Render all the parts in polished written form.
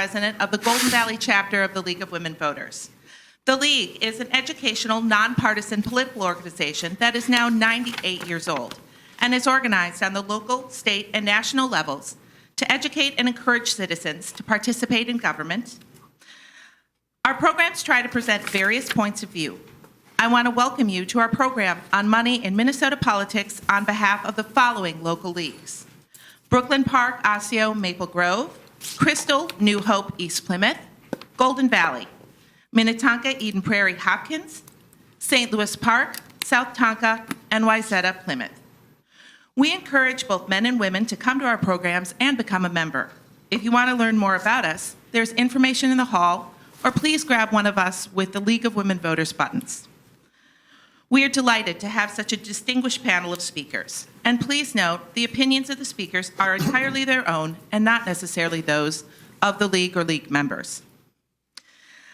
President of the Golden Valley chapter of the League of Women Voters. The League is an educational, nonpartisan political organization that is now 98 years old and is organized on the local, state, and national levels to educate and encourage citizens to participate in government. Our programs try to present various points of view. I want to welcome you to our program on money in Minnesota politics on behalf of the following local leagues: Brooklyn Park, Osseo, Maple Grove; Crystal, New Hope, East Plymouth; Golden Valley; Minnetonka, Eden Prairie, Hopkins; St. Louis Park, South Tonka, and Wayzata, Plymouth. We encourage both men and women to come to our programs and become a member. If you want to learn more about us, there's information in the hall, or please grab one of us with the League of Women Voters buttons. We are delighted to have such a distinguished panel of speakers. And please note, the opinions of the speakers are entirely their own and not necessarily those of the League or League members.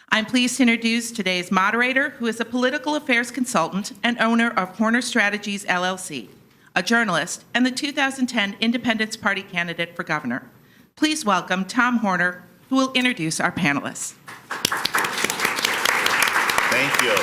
I'm pleased to introduce today's moderator, who is a political affairs consultant and owner of Horner Strategies, LLC, a journalist, and the 2010 Independence Party candidate for governor. Please welcome Tom Horner, who will introduce our panelists. Thank you.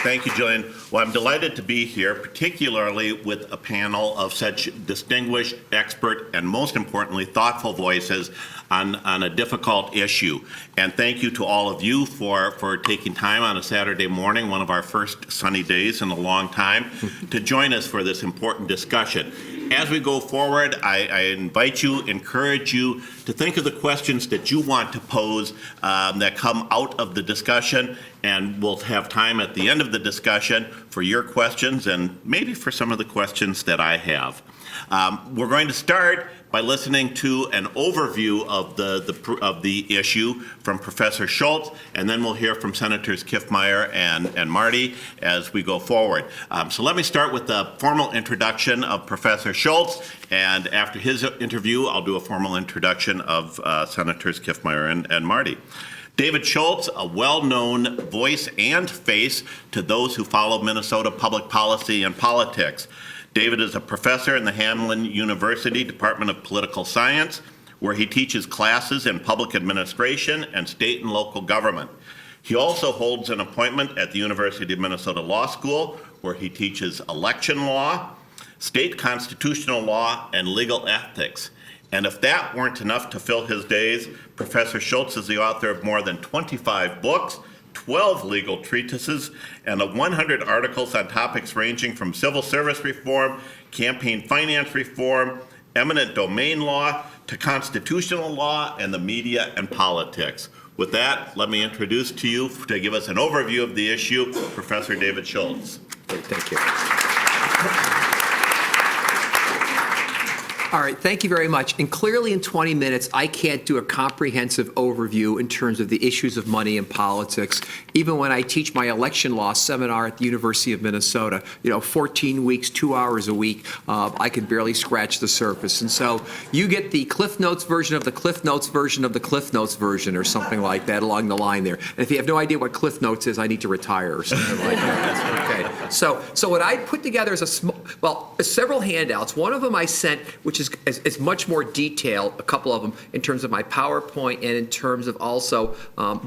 Thank you, Jillian. Well, I'm delighted to be here, particularly with a panel of such distinguished, expert, and most importantly, thoughtful voices on a difficult issue. And thank you to all of you for taking time on a Saturday morning, one of our first sunny days in a long time, to join us for this important discussion. As we go forward, I invite you, encourage you to think of the questions that you want to pose that come out of the discussion, and we'll have time at the end of the discussion for your questions and maybe for some of the questions that I have. We're going to start by listening to an overview of the issue from Professor Schultz, and then we'll hear from Senators Kiffmeyer and Marty as we go forward. So let me start with the formal introduction of Professor Schultz, and after his interview, I'll do a formal introduction of Senators Kiffmeyer and Marty. David Schultz, a well-known voice and face to those who follow Minnesota public policy and politics. David is a professor in the Hamline University Department of Political Science, where he teaches classes in public administration and state and local government. He also holds an appointment at the University of Minnesota Law School, where he teaches election law, state constitutional law, and legal ethics. And if that weren't enough to fill his days, Professor Schultz is the author of more than 25 books, 12 legal treatises, and 100 articles on topics ranging from civil service reform, campaign finance reform, eminent domain law, to constitutional law, and the media and politics. With that, let me introduce to you, to give us an overview of the issue, Professor David Schultz. Great, thank you. All right, thank you very much. And clearly in 20 minutes, I can't do a comprehensive overview in terms of the issues of money and politics. Even when I teach my election law seminar at the University of Minnesota, 14 weeks, 2 hours a week, I could barely scratch the surface. And so you get the Cliff Notes version of the Cliff Notes version of the Cliff Notes version, or something like that along the line there. And if you have no idea what Cliff Notes is, I need to retire or something like that. Okay. So what I put together is several handouts. One of them I sent, which is much more detailed, a couple of them, in terms of my PowerPoint and in terms of also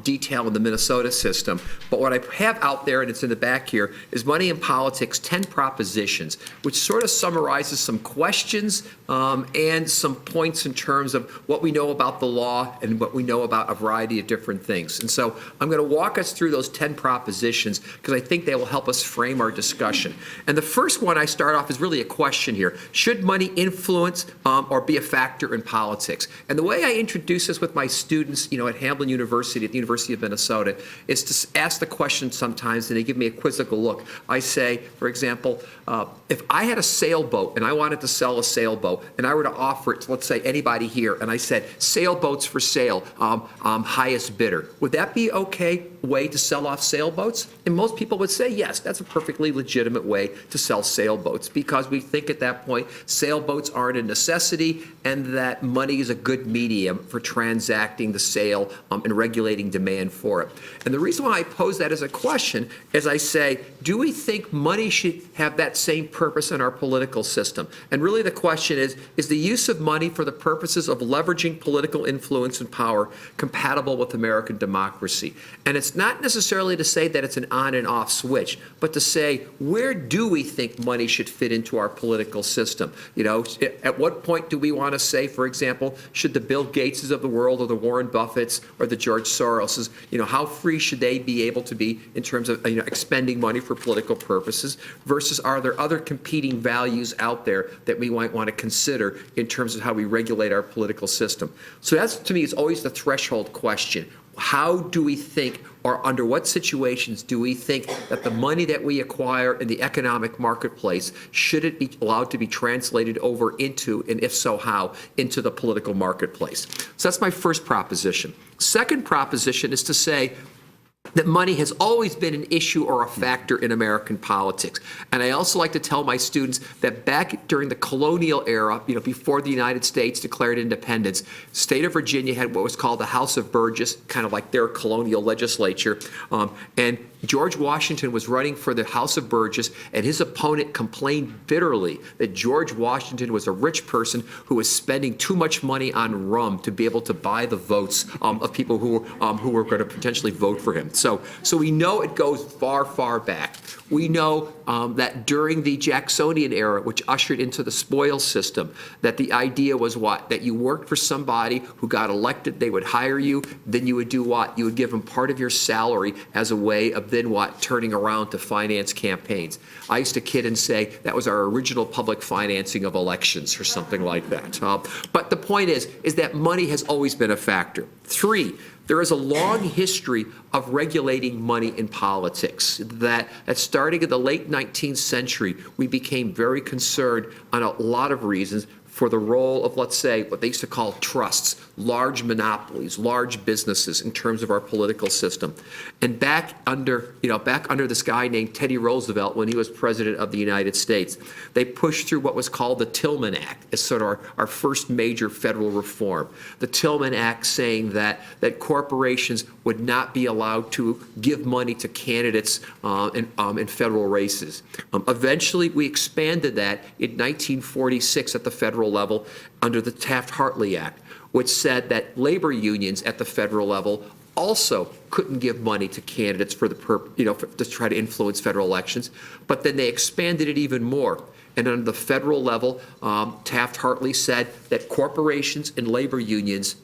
detail in the Minnesota system. But what I have out there, and it's in the back here, is Money in Politics, 10 Propositions, which sort of summarizes some questions and some points in terms of what we know about the law and what we know about a variety of different things. And so I'm going to walk us through those 10 propositions because I think they will help us frame our discussion. And the first one I start off is really a question here. Should money influence or be a factor in politics? And the way I introduce this with my students, at Hamline University, at the University of Minnesota, is to ask the question sometimes, and they give me a quizzical look. I say, for example, if I had a sailboat and I wanted to sell a sailboat, and I were to offer it to, let's say, anybody here, and I said, sailboats for sale, highest bidder, would that be okay way to sell off sailboats? And most people would say, yes, that's a perfectly perfectly legitimate way to sell sailboats, because we think at that point sailboats aren't a necessity and that money is a good medium for transacting the sale and regulating demand for it. And the reason why I pose that as a question is I say, do we think money should have that same purpose in our political system? And really the question is the use of money for the purposes of leveraging political influence and power compatible with American democracy? And it's not necessarily to say that it's an on and off switch, but to say, where do we think money should fit into our political system? You know, at what point do we want to say, for example, should the Bill Gateses of the world or the Warren Buffetts or the George Soroses, you know, how free should they be able to be in terms of, you know, expending money for political purposes versus are there other competing values out there that we might want to consider in terms of how we regulate our political system? So that's, to me, is always the threshold question. How do we think, or under what situations do we think that the money that we acquire in the economic marketplace, should it be allowed to be translated over into, and if so, how, into the political marketplace? So that's my first proposition. Second proposition is to say that money has always been an issue or a factor in American politics. And I also like to tell my students that back during the colonial era, you know, before the United States declared independence, the state of Virginia had what was called the House of Burgess, kind of like their colonial legislature. And George Washington was running for the House of Burgess, and his opponent complained bitterly that George Washington was a rich person who was spending too much money on rum to be able to buy the votes of people who were going to potentially vote for him. So we know it goes far, far back. We know that during the Jacksonian era, which ushered into the spoils system, that the idea was what? That you worked for somebody who got elected, they would hire you, then you would do what? You would give them part of your salary as a way of then what? Turning around to finance campaigns. I used to kid and say that was our original public financing of elections or something like that. But the point is that money has always been a factor. Three, there is a long history of regulating money in politics, that starting in the late 19th century, we became very concerned on a lot of reasons for the role of, let's say, what they used to call trusts, large monopolies, large businesses in terms of our political system. And back under this guy named Teddy Roosevelt, when he was president of the United States, they pushed through what was called the Tillman Act as sort of our first major federal reform. The Tillman Act saying that corporations would not be allowed to give money to candidates in federal races. Eventually, we expanded that in 1946 at the federal level under the Taft-Hartley Act, which said that labor unions at the federal level also couldn't give money to candidates for to try to influence federal elections. But then they expanded it even more. And on the federal level, Taft-Hartley said that corporations and labor unions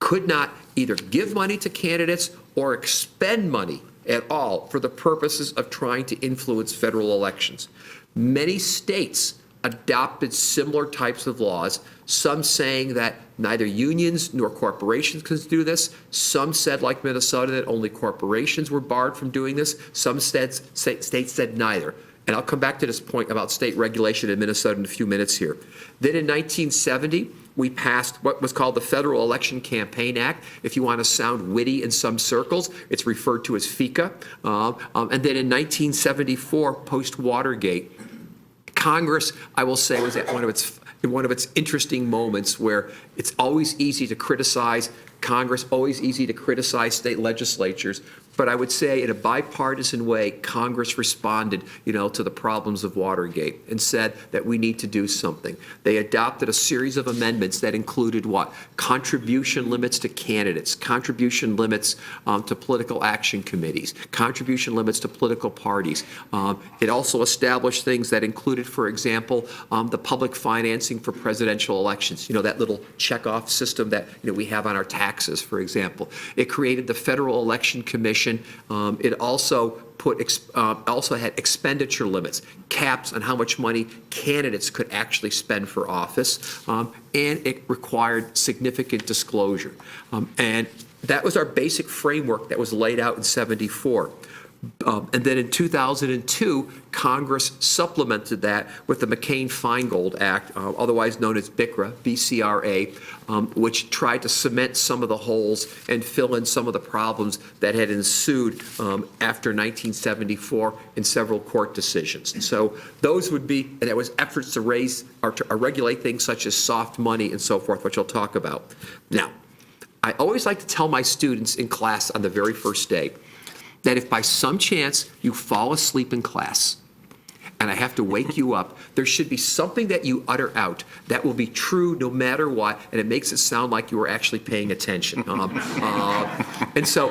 could not either give money to candidates or expend money at all for the purposes of trying to influence federal elections. Many states adopted similar types of laws, some saying that neither unions nor corporations could do this. Some said, like Minnesota, that only corporations were barred from doing this. Some states said neither. And I'll come back to this point about state regulation in Minnesota in a few minutes here. Then in 1970, we passed what was called the Federal Election Campaign Act. If you want to sound witty in some circles, it's referred to as FECA. And then in 1974, post-Watergate, Congress, I will say, was at one of its interesting moments where it's always easy to criticize Congress, always easy to criticize state legislatures. But I would say in a bipartisan way, Congress responded, to the problems of Watergate and said that we need to do something. They adopted a series of amendments that included what? Contribution limits to candidates, contribution limits to political action committees, contribution limits to political parties. It also established things that included, for example, the public financing for presidential elections. That little checkoff system that we have on our taxes, for example. It created the Federal Election Commission. It also also had expenditure limits, caps on how much money candidates could actually spend for office, and it required significant disclosure. And that was our basic framework that was laid out in '74. And then in 2002, Congress supplemented that with the McCain-Feingold Act, otherwise known as BCRA, BCRA, which tried to cement some of the holes and fill in some of the problems that had ensued after 1974 in several court decisions. And so those would be, and there was efforts to raise or to regulate things such as soft money and so forth, which I'll talk about. Now, I always like to tell my students in class on the very first day that if by some chance you fall asleep in class and I have to wake you up, there should be something that you utter out that will be true no matter what, and it makes it sound like you were actually paying attention. And so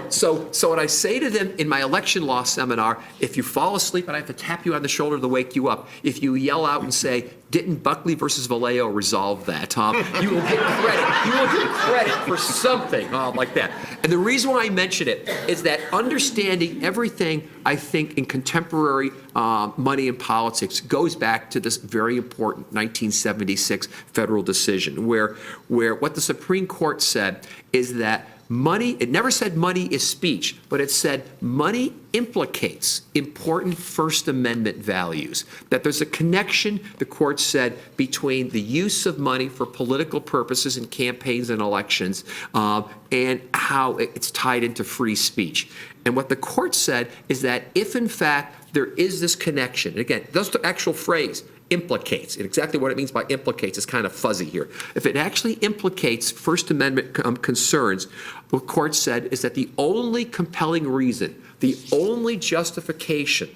what I say to them in my election law seminar, if you fall asleep and I have to tap you on the shoulder to wake you up, if you yell out and say, "Didn't Buckley versus Vallejo resolve that?" You will get credit. You will get credit for something like that. And the reason why I mention it is that understanding everything, I think, in contemporary money and politics goes back to this very important 1976 federal decision where what the Supreme Court said is that money, it never said money is speech, but it said money implicates important First Amendment values. That there's a connection, the court said, between the use of money for political purposes in campaigns and elections and how it's tied into free speech. And what the court said is that if, in fact, there is this connection, and again, that's the actual phrase, implicates, and exactly what it means by implicates is kind of fuzzy here. If it actually implicates First Amendment concerns, what the court said is that the only compelling reason, the only justification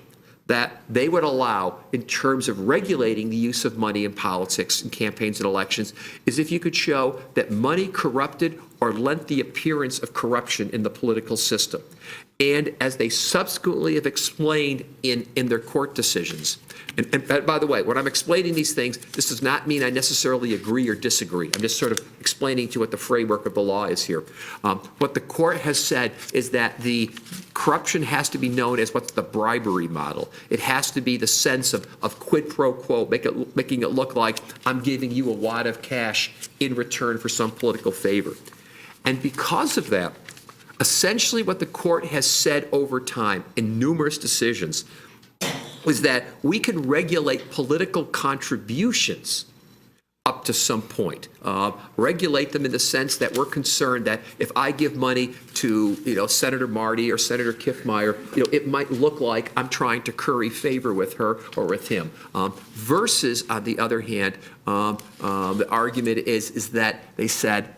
that they would allow in terms of regulating the use of money in politics and campaigns and elections is if you could show that money corrupted or lent the appearance of corruption in the political system. And as they subsequently have explained in their court decisions, and by the way, when I'm explaining these things, this does not mean I necessarily agree or disagree. I'm just sort of explaining to you what the framework of the law is here. What the court has said is that the corruption has to be known as what's the bribery model. It has to be the sense of quid pro quo, making it look like I'm giving you a wad of cash in return for some political favor. And because of that, essentially what the court has said over time in numerous decisions is that we can regulate political contributions up to some point. Regulate them in the sense that we're concerned that if I give money to, Senator Marty or Senator Kiffmeyer, it might look like I'm trying to curry favor with her or with him. Versus, on the other hand, the argument is that they said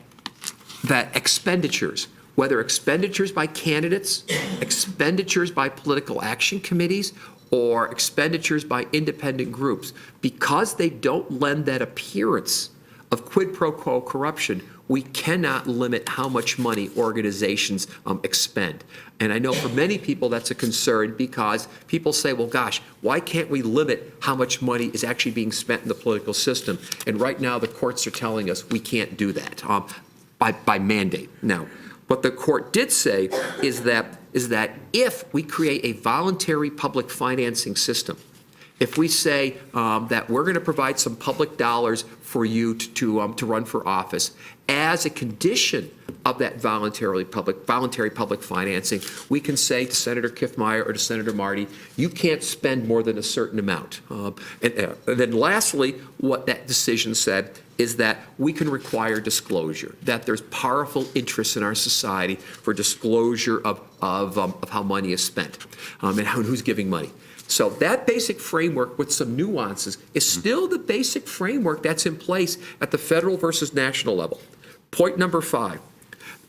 that expenditures, whether expenditures by candidates, expenditures by political action committees, or expenditures by independent groups, because they don't lend that appearance of quid pro quo corruption, we cannot limit how much money organizations expend. And I know for many people that's a concern because people say, well, gosh, why can't we limit how much money is actually being spent in the political system? And right now the courts are telling us we can't do that by mandate. Now, what the court did say is that if we create a voluntary public financing system, if we say that we're going to provide some public dollars for you to run for office, as a condition of that voluntary public financing, we can say to Senator Kiffmeyer or to Senator Marty, you can't spend more than a certain amount. And then lastly, what that decision said is that we can require disclosure, that there's powerful interest in our society for disclosure of how money is spent and who's giving money. So that basic framework with some nuances is still the basic framework that's in place at the federal versus national level. Point number 5,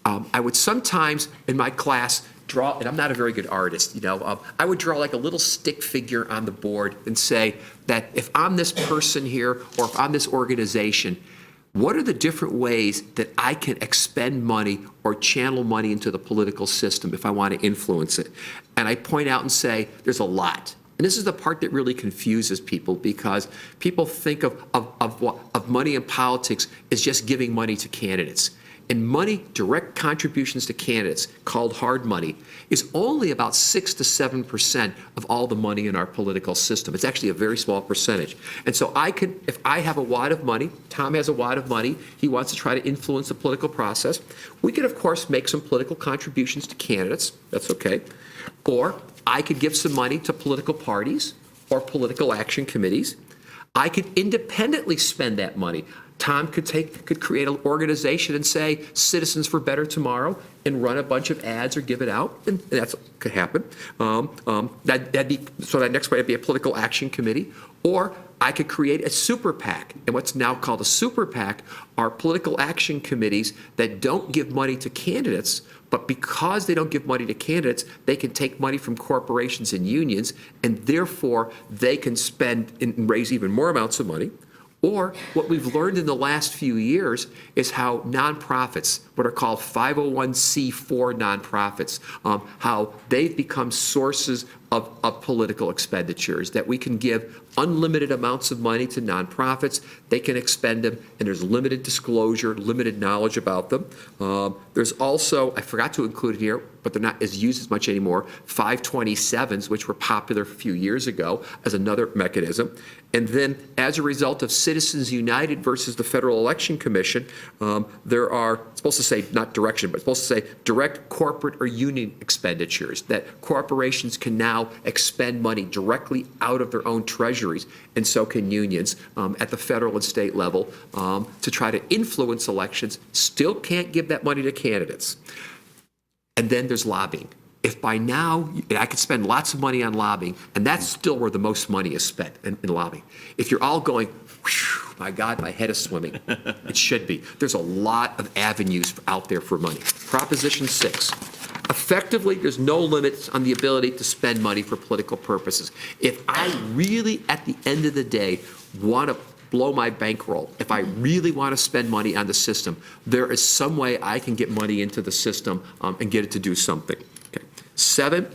I would sometimes in my class draw, and I'm not a very good artist, I would draw like a little stick figure on the board and say that if I'm this person here or if I'm this organization, what are the different ways that I can expend money or channel money into the political system if I want to influence it? And I point out and say there's a lot. And this is the part that really confuses people because people think of money in politics as just giving money to candidates. And money, direct contributions to candidates, called hard money, is only about 6 to 7% of all the money in our political system. It's actually a very small percentage. And so if I have a wad of money, Tom has a wad of money, he wants to try to influence the political process, we can, of course, make some political contributions to candidates. That's okay. Or I could give some money to political parties or political action committees. I could independently spend that money. Tom could create an organization and say Citizens for Better Tomorrow and run a bunch of ads or give it out, and that could happen. That next way would be a political action committee, or I could create a super PAC. And what's now called a super PAC are political action committees that don't give money to candidates, but because they don't give money to candidates, they can take money from corporations and unions, and therefore they can spend and raise even more amounts of money. Or what we've learned in the last few years is how nonprofits, what are called 501c4 nonprofits, how they've become sources of political expenditures, that we can give unlimited amounts of money to nonprofits, they can expend them, and there's limited disclosure, limited knowledge about them. There's also, I forgot to include it here, but they're not as used as much anymore, 527s, which were popular a few years ago as another mechanism. And then as a result of Citizens United versus the Federal Election Commission, there are, it's supposed to say not direction, but it's supposed to say direct corporate or union expenditures, that corporations can now expend money directly out of their own treasuries, and so can unions at the federal and state level to try to influence elections. Still can't give that money to candidates. And then there's lobbying. If by now, I could spend lots of money on lobbying, and that's still where the most money is spent in lobbying. If you're all going, whew, my God, my head is swimming, it should be. There's a lot of avenues out there for money. Proposition 6. Effectively, there's no limits on the ability to spend money for political purposes. If I really, at the end of the day, want to blow my bankroll, if I really want to spend money on the system, there is some way I can get money into the system and get it to do something. Okay. 7,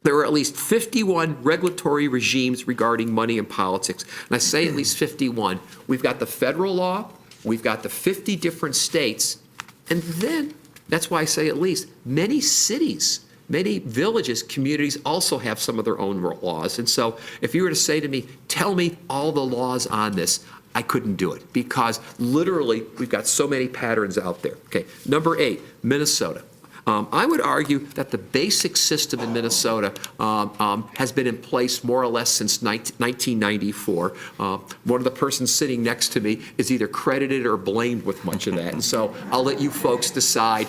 there are at least 51 regulatory regimes regarding money and politics. And I say at least 51. We've got the federal law, we've got the 50 different states, and then, that's why I say at least, many cities, many villages, communities also have some of their own laws. And so if you were to say to me, tell me all the laws on this, I couldn't do it because literally we've got so many patterns out there. Okay, number 8, Minnesota. I would argue that the basic system in Minnesota has been in place more or less since 1994. One of the persons sitting next to me is either credited or blamed with much of that, and so I'll let you folks decide,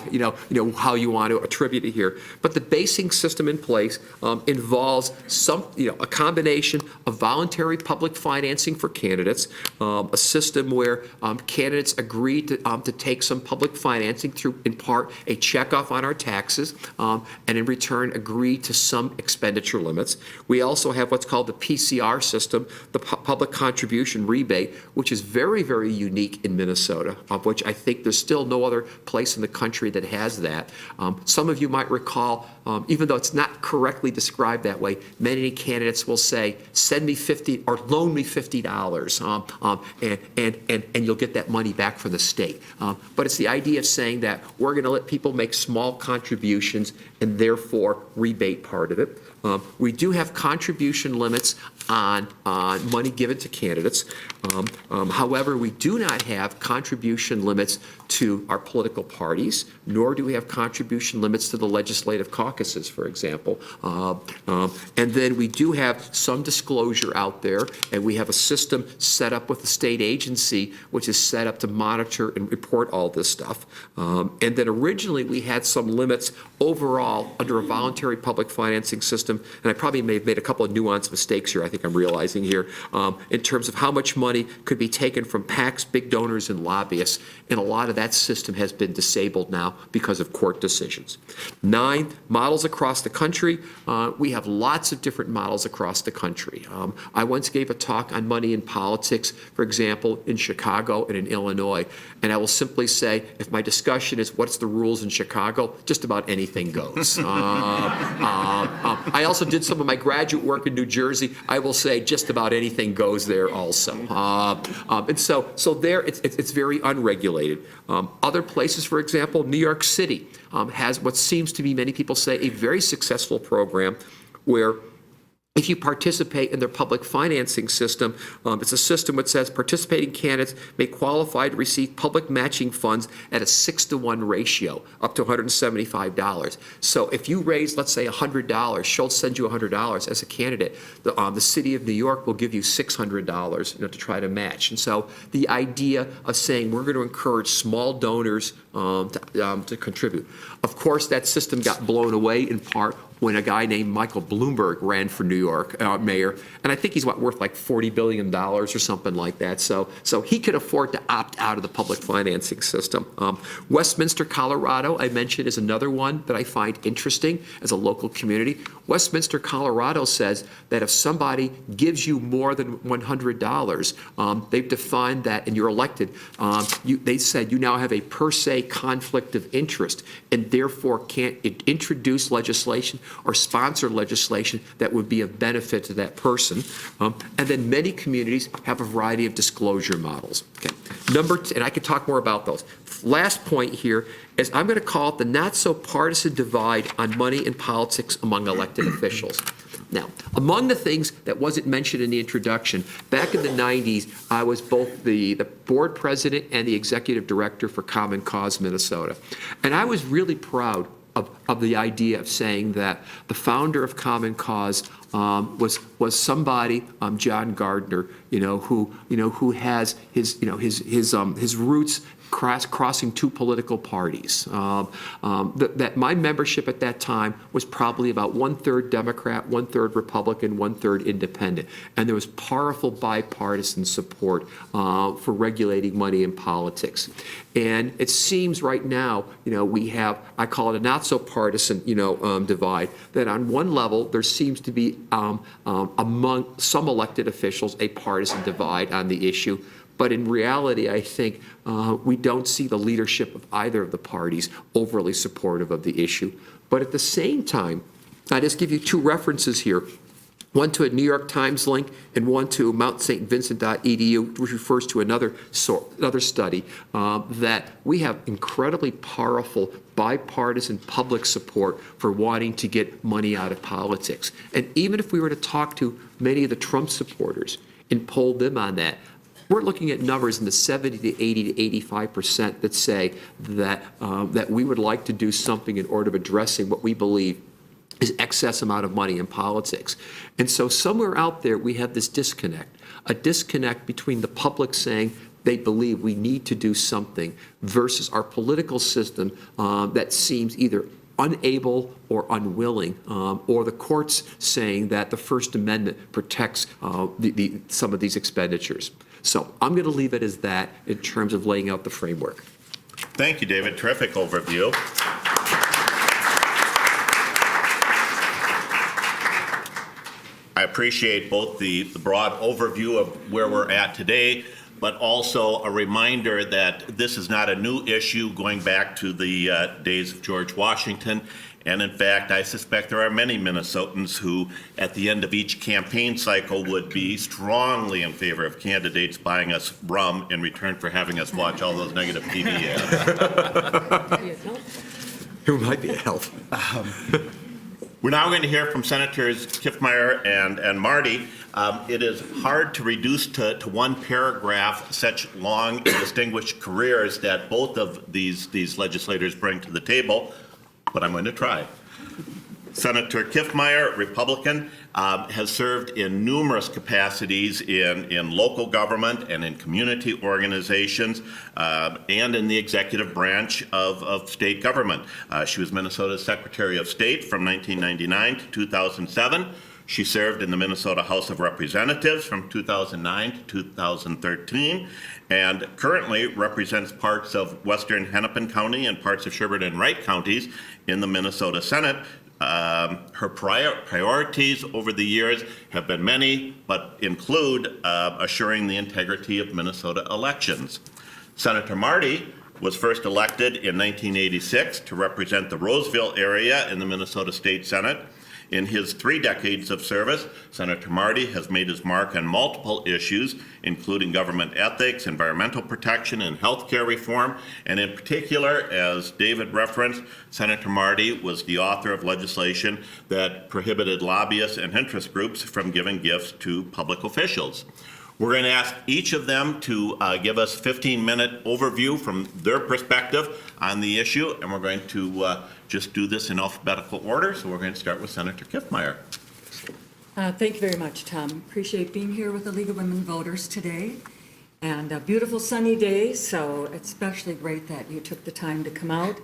how you want to attribute it here. But the basic system in place involves a combination of voluntary public financing for candidates, a system where candidates agree to take some public financing through, in part, a checkoff on our taxes, and in return agree to some expenditure limits. We also have what's called the PCR system, the public contribution rebate, which is very, very unique in Minnesota, of which I think there's still no other place in the country that has that. Some of you might recall, even though it's not correctly described that way, many candidates will say, send me 50 or loan me $50, and you'll get that money back from the state. But it's the idea of saying that we're going to let people make small contributions and therefore rebate part of it. We do have contribution limits on money given to candidates. However, we do not have contribution limits to our political parties, nor do we have contribution limits to the legislative caucuses, for example. And then we do have some disclosure out there, and we have a system set up with the state agency, which is set up to monitor and report all this stuff. And then originally we had some limits overall under a voluntary public financing system, and I probably may have made a couple of nuanced mistakes here, I think I'm realizing here, in terms of how much money could be taken from PACs, big donors, and lobbyists, and a lot of that system has been disabled now because of court decisions. 9, models across the country. We have lots of different models across the country. I once gave a talk on money in politics, for example, in Chicago and in Illinois, and I will simply say, if my discussion is what's the rules in Chicago, just about anything goes. I also did some of my graduate work in New Jersey. I will say just about anything goes there also. And so there it's very unregulated. Other places, for example, New York City has what seems to be, many people say, a very successful program where if you participate in their public financing system, it's a system which says participating candidates may qualify to receive public matching funds at a 6-to-1 ratio, up to $175. So if you raise, let's say, $100, Schultz sends you $100 as a candidate, the city of New York will give you $600, to try to match. And so the idea of saying we're going to encourage small donors to contribute. Of course, that system got blown away in part when a guy named Michael Bloomberg ran for New York mayor, and I think he's worth like $40 billion or something like that. So he could afford to opt out of the public financing system. Westminster, Colorado, I mentioned, is another one that I find interesting as a local community. Westminster, Colorado says that if somebody gives you more than $100, they've defined that, and you're elected, they said you now have a per se conflict of interest, and therefore can't introduce legislation or sponsor legislation that would be of benefit to that person. And then many communities have a variety of disclosure models. Okay. And I could talk more about those. Last point here is I'm going to call it the not so partisan divide on money and politics among elected officials. Now, among the things that wasn't mentioned in the introduction, back in the 90s, I was both the board president and the executive director for Common Cause Minnesota. And I was really proud of the idea of saying that the founder of Common Cause was somebody, John Gardner, who has his roots crossing two political parties. That my membership at that time was probably about 1/3 Democrat, 1/3 Republican, 1/3 Independent, and there was powerful bipartisan support for regulating money in politics. And it seems right now, we have, I call it a not so partisan, divide. That on one level there seems to be among some elected officials a partisan divide on the issue. But in reality, I think we don't see the leadership of either of the parties overly supportive of the issue. But at the same time, I just give you two references here. One to a New York Times link and one to mountstvincent.edu, which refers to another study that we have incredibly powerful bipartisan public support for wanting to get money out of politics. And even if we were to talk to many of the Trump supporters and poll them on that, we're looking at numbers in the 70 to 80 to 85% that say that we would like to do something in order of addressing what we believe is excess amount of money in politics. And so somewhere out there we have this disconnect, a disconnect between the public saying they believe we need to do something versus our political system that seems either unable or unwilling, or the courts saying that the First Amendment protects some of these expenditures. So I'm going to leave it as that in terms of laying out the framework. Thank you, David. Terrific overview. I appreciate both the broad overview of where we're at today, but also a reminder that this is not a new issue going back to the days of George Washington. And in fact, I suspect there are many Minnesotans who, at the end of each campaign cycle, would be strongly in favor of candidates buying us rum in return for having us watch all those negative TV ads. Who might be a help? We're now going to hear from Senators Kiffmeyer and Marty. It is hard to reduce to one paragraph such long and distinguished careers that both of these legislators bring to the table, but I'm going to try. Senator Kiffmeyer, Republican, has served in numerous capacities in local government and in community organizations and in the executive branch of state government. She was Minnesota's Secretary of State from 1999 to 2007. She served in the Minnesota House of Representatives from 2009 to 2013 and currently represents parts of western Hennepin County and parts of Sherburne and Wright counties in the Minnesota Senate. Her priorities over the years have been many, but include assuring the integrity of Minnesota elections. Senator Marty was first elected in 1986 to represent the Roseville area in the Minnesota State Senate. In his 3 decades of service, Senator Marty has made his mark on multiple issues, including government ethics, environmental protection, and health care reform. And in particular, as David referenced, Senator Marty was the author of legislation that prohibited lobbyists and interest groups from giving gifts to public officials. We're going to ask each of them to give us a 15-minute overview from their perspective on the issue, and we're going to just do this in alphabetical order. So we're going to start with Senator Kiffmeyer. Thank you very much, Tom. Appreciate being here with the League of Women Voters today. And a beautiful sunny day, so it's especially great that you took the time to come out.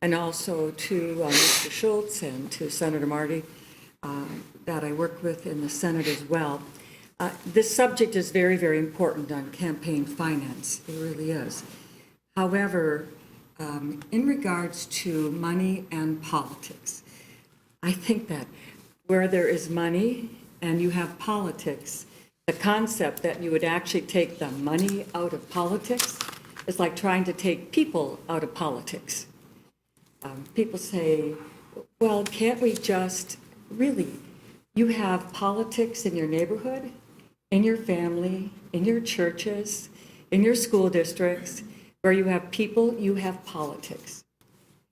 And also to Mr. Schultz and to Senator Marty that I work with in the Senate as well. This subject is very, very important on campaign finance. It really is. However, in regards to money and politics, I think that where there is money and you have politics, the concept that you would actually take the money out of politics is like trying to take people out of politics. People say, well, can't we just really, you have politics in your neighborhood, in your family, in your churches, in your school districts, where you have people, you have politics.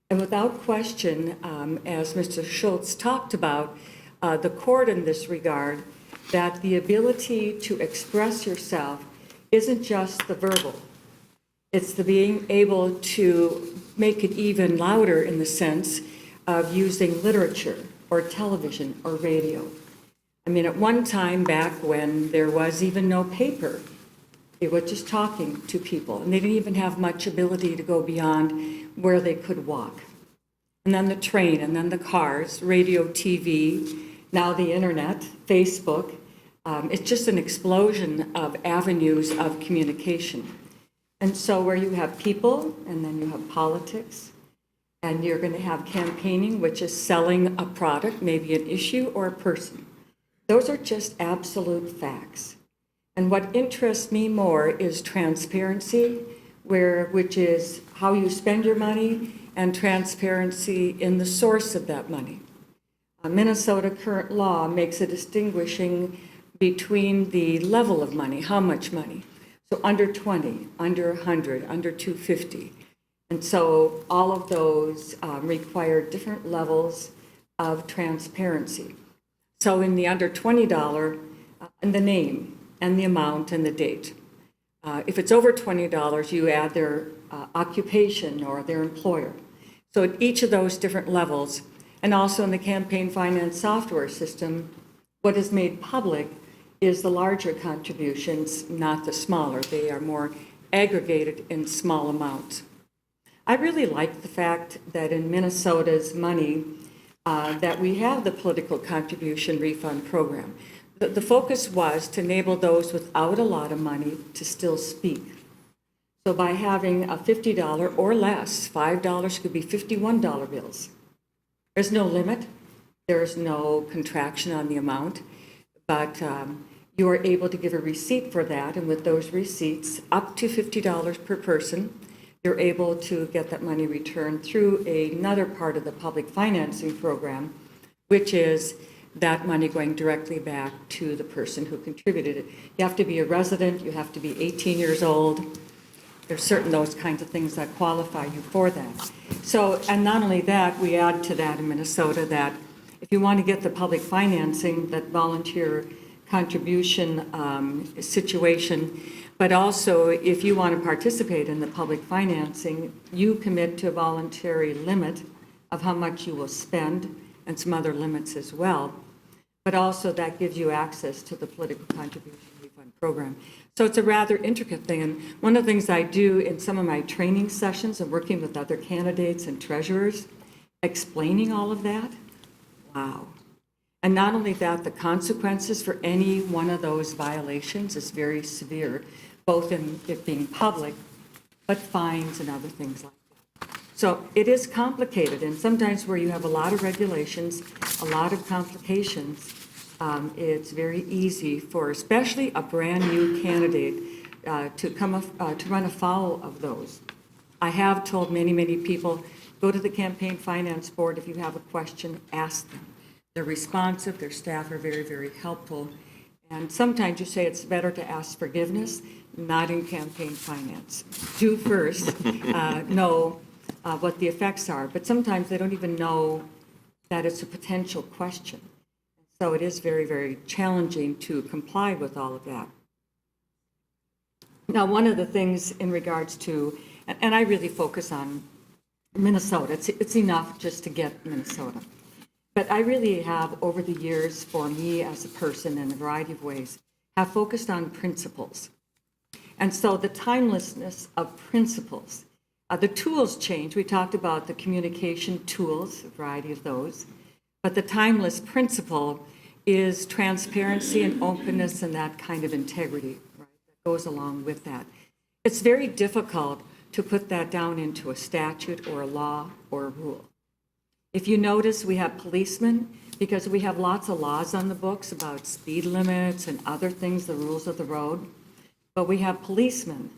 And without question, as Mr. Schultz talked about, the court in this regard, that the ability to express yourself isn't just the verbal. It's the being able to make it even louder in the sense of using literature or television or radio. I mean, at one time back when there was even no paper, it was just talking to people, and they didn't even have much ability to go beyond where they could walk. And then the train, and then the cars, radio, TV, now the internet, Facebook. It's just an explosion of avenues of communication. And so where you have people, and then you have politics, and you're going to have campaigning, which is selling a product, maybe an issue or a person. Those are just absolute facts. And what interests me more is transparency, which is how you spend your money, and transparency in the source of that money. Minnesota current law makes a distinguishing between the level of money, how much money. So under 20, under 100, under 250. And so all of those require different levels of transparency. So in the under $20, and the name and the amount and the date. If it's over $20, you add their occupation or their employer. So at each of those different levels, and also in the campaign finance software system, what is made public is the larger contributions, not the smaller. They are more aggregated in small amounts. I really like the fact that in Minnesota's money, that we have the political contribution refund program. The focus was to enable those without a lot of money to still speak. So by having a $50 or less, $5 could be $51 bills. There's no limit. There's no contraction on the amount, but you are able to give a receipt for that, and with those receipts, up to $50 per person, you're able to get that money returned through another part of the public financing program, which is that money going directly back to the person who contributed it. You have to be a resident, you have to be 18 years old. There's certain those kinds of things that qualify you for that. So, and not only that, we add to that in Minnesota that if you want to get the public financing, that volunteer contribution situation, but also if you want to participate in the public financing, you commit to a voluntary limit of how much you will spend and some other limits as well. But also that gives you access to the political contribution refund program. So it's a rather intricate thing. And one of the things I do in some of my training sessions and working with other candidates and treasurers, explaining all of that, wow. And not only that, the consequences for any one of those violations is very severe, both in it being public, but fines and other things like that. So it is complicated, and sometimes where you have a lot of regulations, a lot of complications, it's very easy for especially a brand new candidate to run afoul of those. I have told many, many people, go to the Campaign Finance Board. If you have a question, ask them. They're responsive, their staff are very, very helpful. And sometimes you say it's better to ask forgiveness, not in campaign finance. Do first know what the effects are, but sometimes they don't even know that it's a potential question. So it is very, very challenging to comply with all of that. Now, one of the things in regards to, and I really focus on Minnesota, it's enough just to get Minnesota. But I really have, over the years, for me as a person in a variety of ways, have focused on principles. And so the timelessness of principles, the tools change. We talked about the communication tools, a variety of those. But the timeless principle is transparency and openness and that kind of integrity, right, that goes along with that. It's very difficult to put that down into a statute or a law or a rule. If you notice, we have policemen, because we have lots of laws on the books about speed limits and other things, the rules of the road, but we have policemen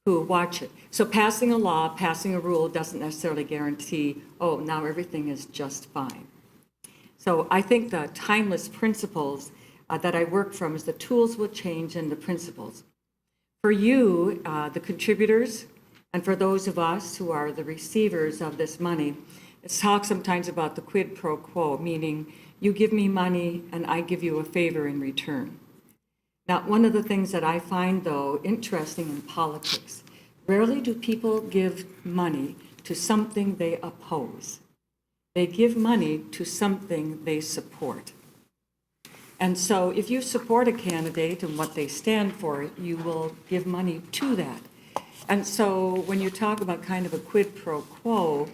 who watch it. So passing a law, passing a rule doesn't necessarily guarantee, oh, now everything is just fine. So I think the timeless principles that I work from is the tools will change and the principles. For you, the contributors, and for those of us who are the receivers of this money, it's talk sometimes about the quid pro quo, meaning you give me money and I give you a favor in return. Now, one of the things that I find, though, interesting in politics, rarely do people give money to something they oppose. They give money to something they support. And so if you support a candidate and what they stand for, you will give money to that. And so when you talk about kind of a quid pro quo,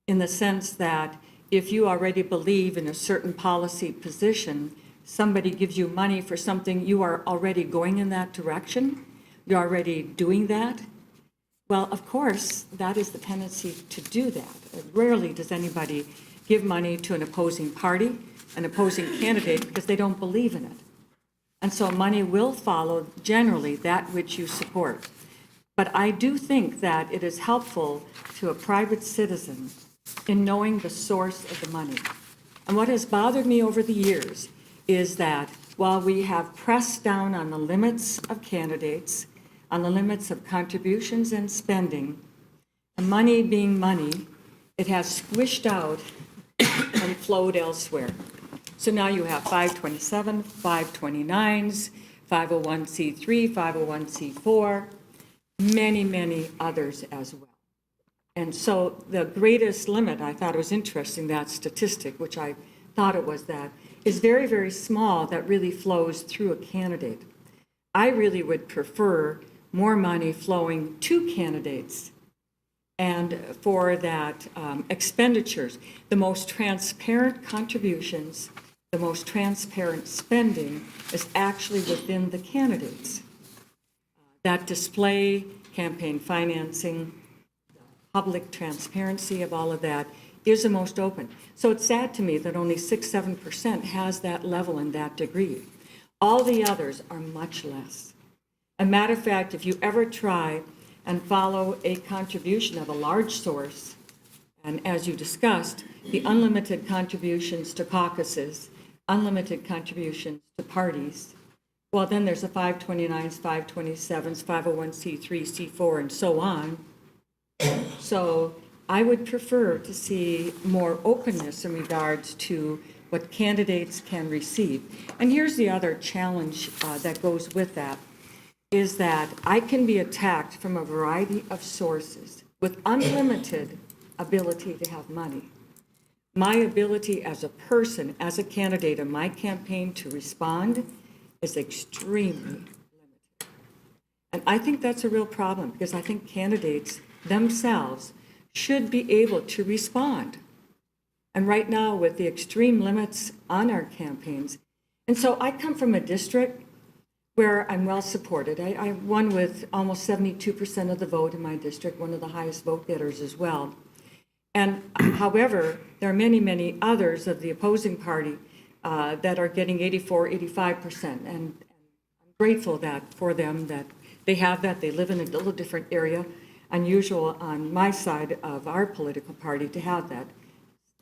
in the sense that if you already believe in a certain policy position, somebody gives you money for something, you are already going in that direction, you're already doing that. Well, of course, that is the tendency to do that. Rarely does anybody give money to an opposing party, an opposing candidate, because they don't believe in it. And so money will follow generally that which you support. But I do think that it is helpful to a private citizen in knowing the source of the money. And what has bothered me over the years is that while we have pressed down on the limits of candidates, on the limits of contributions and spending, and money being money, it has squished out and flowed elsewhere. So now you have 527, 529s, 501c3, 501c4, many, many others as well. And so the greatest limit, I thought it was interesting, that statistic, which I thought it was that, is very, very small that really flows through a candidate. I really would prefer more money flowing to candidates and for that expenditures. The most transparent contributions, the most transparent spending is actually within the candidates. That display, campaign financing, public transparency of all of that is the most open. So it's sad to me that only 6-7% has that level and that degree. All the others are much less. A matter of fact, if you ever try and follow a contribution of a large source, and as you discussed, the unlimited contributions to caucuses, unlimited contributions to parties, well, then there's the 529s, 527s, 501c3, C4, and so on. So I would prefer to see more openness in regards to what candidates can receive. And here's the other challenge that goes with that, is that I can be attacked from a variety of sources with unlimited ability to have money. My ability as a person, as a candidate in my campaign to respond is extremely limited. And I think that's a real problem, because I think candidates themselves should be able to respond. And right now, with the extreme limits on our campaigns, and so I come from a district where I'm well supported. I won with almost 72% of the vote in my district, one of the highest vote getters as well. And however, there are many, many others of the opposing party that are getting 84, 85%. And I'm grateful that for them that they have that. They live in a little different area. Unusual on my side of our political party to have that.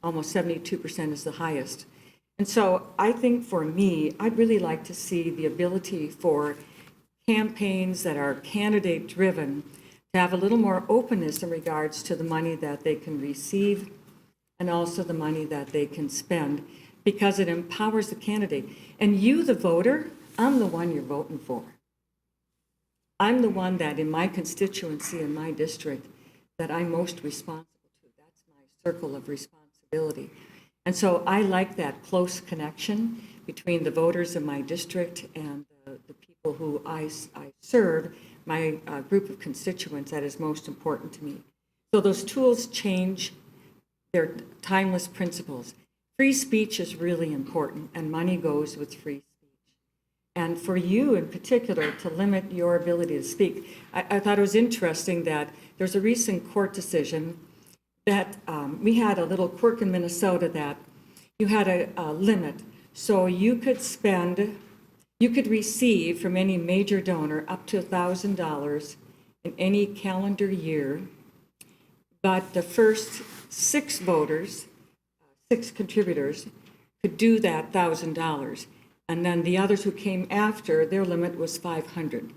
Almost 72% is the highest. And so I think for me, I'd really like to see the ability for campaigns that are candidate-driven to have a little more openness in regards to the money that they can receive and also the money that they can spend, because it empowers the candidate. And you, the voter, I'm the one you're voting for. I'm the one that in my constituency, in my district, that I'm most responsible to. That's my circle of responsibility. And so I like that close connection between the voters in my district and the people who I serve, my group of constituents. That is most important to me. So those tools change. They're timeless principles. Free speech is really important, and money goes with free speech. And for you in particular to limit your ability to speak, I thought it was interesting that there's a recent court decision that we had a little quirk in Minnesota that you had a limit. So you could receive from any major donor up to $1,000 in any calendar year, but the first 6 voters, 6 contributors, could do that $1,000. And then the others who came after, their limit was $500.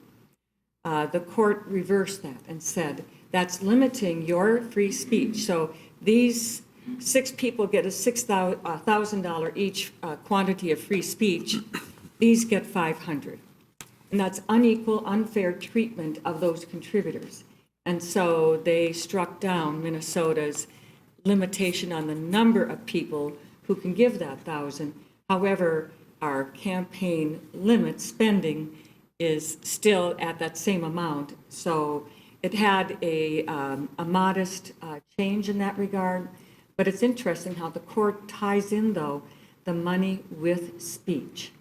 The court reversed that and said, that's limiting your free speech. So these 6 people get a $1,000 each quantity of free speech. These get $500. And that's unequal, unfair treatment of those contributors. And so they struck down Minnesota's limitation on the number of people who can give that 1,000. However, our campaign limit spending is still at that same amount. So it had a modest change in that regard. But it's interesting how the court ties in, though, the money with speech.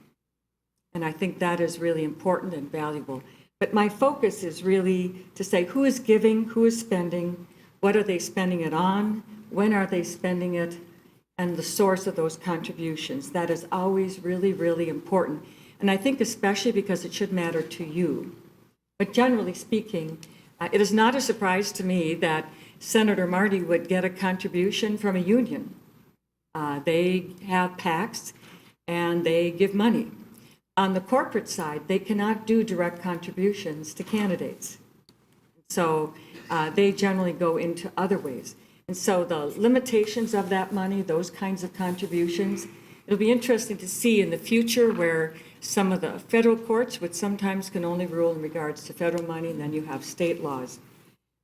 And I think that is really important and valuable. But my focus is really to say who is giving, who is spending, what are they spending it on, when are they spending it, and the source of those contributions. That is always really, really important. And I think especially because it should matter to you. But generally speaking, it is not a surprise to me that Senator Marty would get a contribution from a union. They have PACs and they give money. On the corporate side, they cannot do direct contributions to candidates. So they generally go into other ways. And so the limitations of that money, those kinds of contributions, it'll be interesting to see in the future where some of the federal courts, which sometimes can only rule in regards to federal money, and then you have state laws.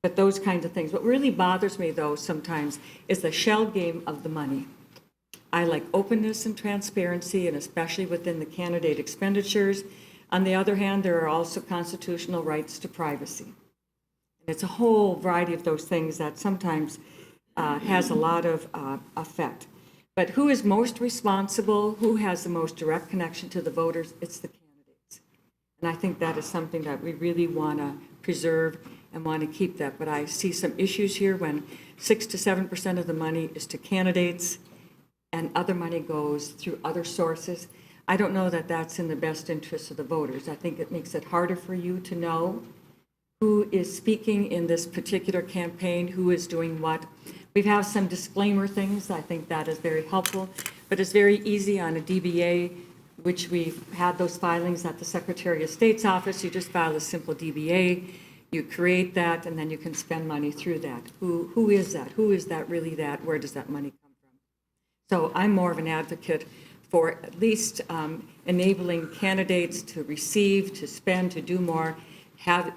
But those kinds of things. What really bothers me, though, sometimes is the shell game of the money. I like openness and transparency, and especially within the candidate expenditures. On the other hand, there are also constitutional rights to privacy. And it's a whole variety of those things that sometimes has a lot of effect. But who is most responsible, who has the most direct connection to the voters? It's the candidates. And I think that is something that we really want to preserve and want to keep that. But I see some issues here when 6 to 7% of the money is to candidates and other money goes through other sources. I don't know that that's in the best interest of the voters. I think it makes it harder for you to know who is speaking in this particular campaign, who is doing what. We have some disclaimer things. I think that is very helpful, but it's very easy on a DBA, which we've had those filings at the Secretary of State's office. You just file a simple DBA, you create that, and then you can spend money through that. Who is that? Who is that really that? Where does that money come from? So I'm more of an advocate for at least enabling candidates to receive, to spend, to do more,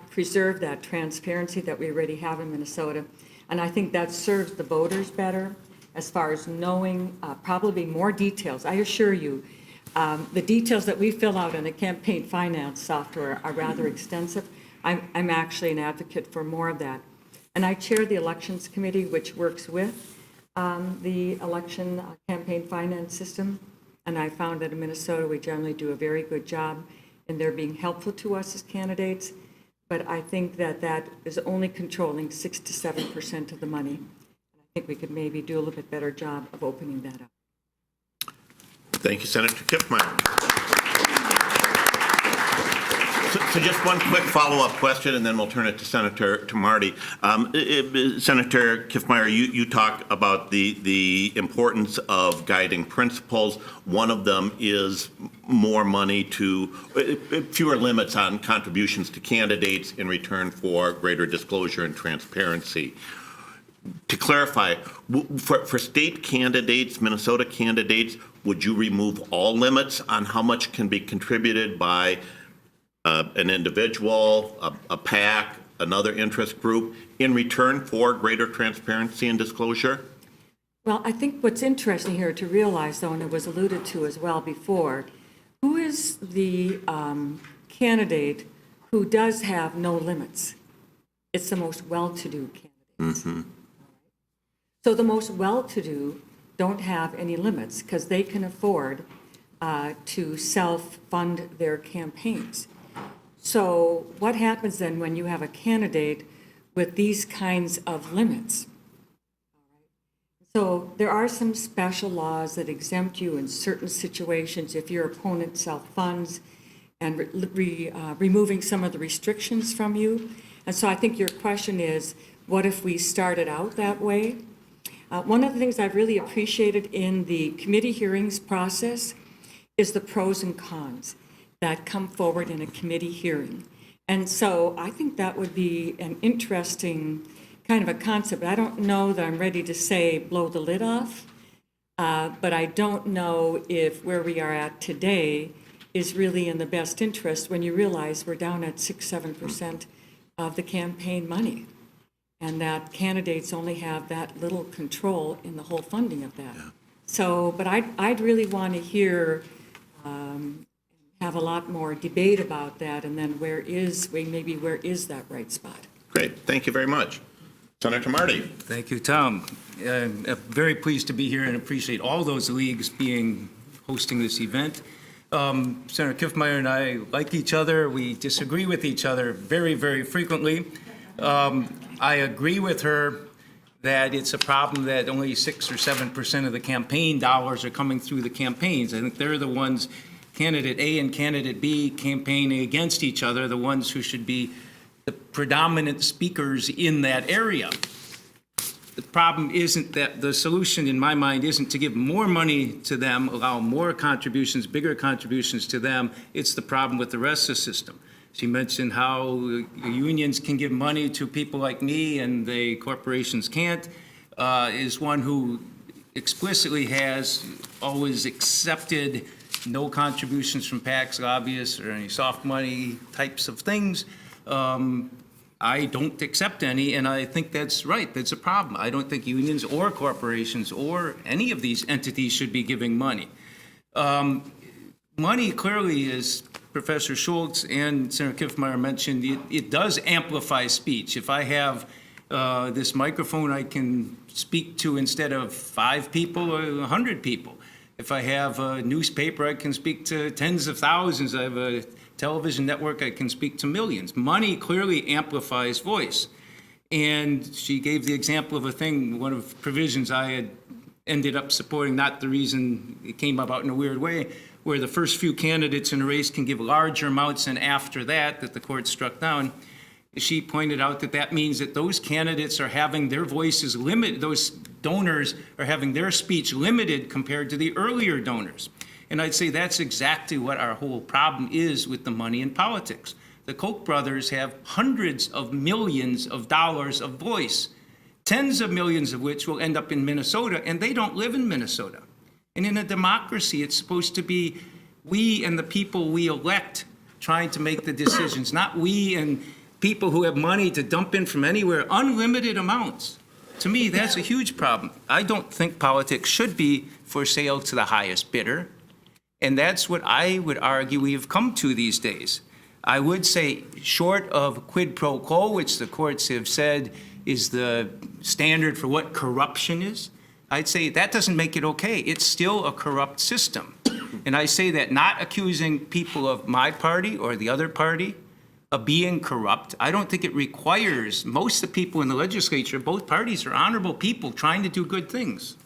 preserve that transparency that we already have in Minnesota. And I think that serves the voters better as far as knowing probably more details. I assure you, the details that we fill out in the campaign finance software are rather extensive. I'm actually an advocate for more of that. And I chair the elections committee, which works with the election campaign finance system. And I found that in Minnesota, we generally do a very good job in their being helpful to us as candidates. But I think that that is only controlling 6 to 7% of the money. And I think we could maybe do a little bit better job of opening that up. Thank you, Senator Kiffmeyer. So just one quick follow-up question, and then we'll turn it to Senator Marty. Senator Kiffmeyer, you talk about the importance of guiding principles. One of them is more money to, fewer limits on contributions to candidates in return for greater disclosure and transparency. To clarify, for state candidates, Minnesota candidates, would you remove all limits on how much can be contributed by an individual, a PAC, another interest group, in return for greater transparency and disclosure? Well, I think what's interesting here to realize, though, and it was alluded to as well before, who is the candidate who does have no limits? It's the most well-to-do candidates. Mm-hmm. So the most well-to-do don't have any limits because they can afford to self-fund their campaigns. So what happens then when you have a candidate with these kinds of limits? So there are some special laws that exempt you in certain situations if your opponent self-funds and removing some of the restrictions from you. And so I think your question is, what if we started out that way? One of the things I've really appreciated in the committee hearings process is the pros and cons that come forward in a committee hearing. And so I think that would be an interesting kind of a concept. I don't know that I'm ready to say blow the lid off, but I don't know if where we are at today is really in the best interest when you realize we're down at 6-7% of the campaign money, and that candidates only have that little control in the whole funding of that. Yeah. So, but I'd really want to hear, have a lot more debate about that, and then where is that right spot? Great, thank you very much. Senator Marty. Thank you, Tom. I'm very pleased to be here and appreciate all those leagues hosting this event. Senator Kiffmeyer and I like each other. We disagree with each other very, very frequently. I agree with her that it's a problem that only 6 or 7% of the campaign dollars are coming through the campaigns. I think they're the ones, candidate A and candidate B campaigning against each other, the ones who should be the predominant speakers in that area. The problem isn't that the solution, in my mind, isn't to give more money to them, allow more contributions, bigger contributions to them. It's the problem with the rest of the system. She mentioned how unions can give money to people like me and the corporations can't, is one who explicitly has always accepted no contributions from PACs, lobbyists, or any soft money types of things. I don't accept any, and I think that's right. That's a problem. I don't think unions or corporations or any of these entities should be giving money. Money clearly, as Professor Schultz and Senator Kiffmeyer mentioned, it does amplify speech. If I have this microphone, I can speak to instead of 5 people or 100 people. If I have a newspaper, I can speak to tens of thousands. I have a television network, I can speak to millions. Money clearly amplifies voice. And she gave the example of a thing, one of the provisions I had ended up supporting, not the reason it came about in a weird way, where the first few candidates in a race can give larger amounts, and after that the court struck down. She pointed out that that means that those candidates are having their voices limited, those donors are having their speech limited compared to the earlier donors. And I'd say that's exactly what our whole problem is with the money in politics. The Koch brothers have hundreds of millions of dollars of voice, tens of millions of which will end up in Minnesota, and they don't live in Minnesota. And in a democracy, it's supposed to be we and the people we elect trying to make the decisions, not we and people who have money to dump in from anywhere, unlimited amounts. To me, that's a huge problem. I don't think politics should be for sale to the highest bidder. And that's what I would argue we have come to these days. I would say, short of quid pro quo, which the courts have said is the standard for what corruption is, I'd say that doesn't make it okay. It's still a corrupt system. And I say that not accusing people of my party or the other party of being corrupt. I don't think it requires, most of the people in the legislature, both parties are honorable people trying to do good things.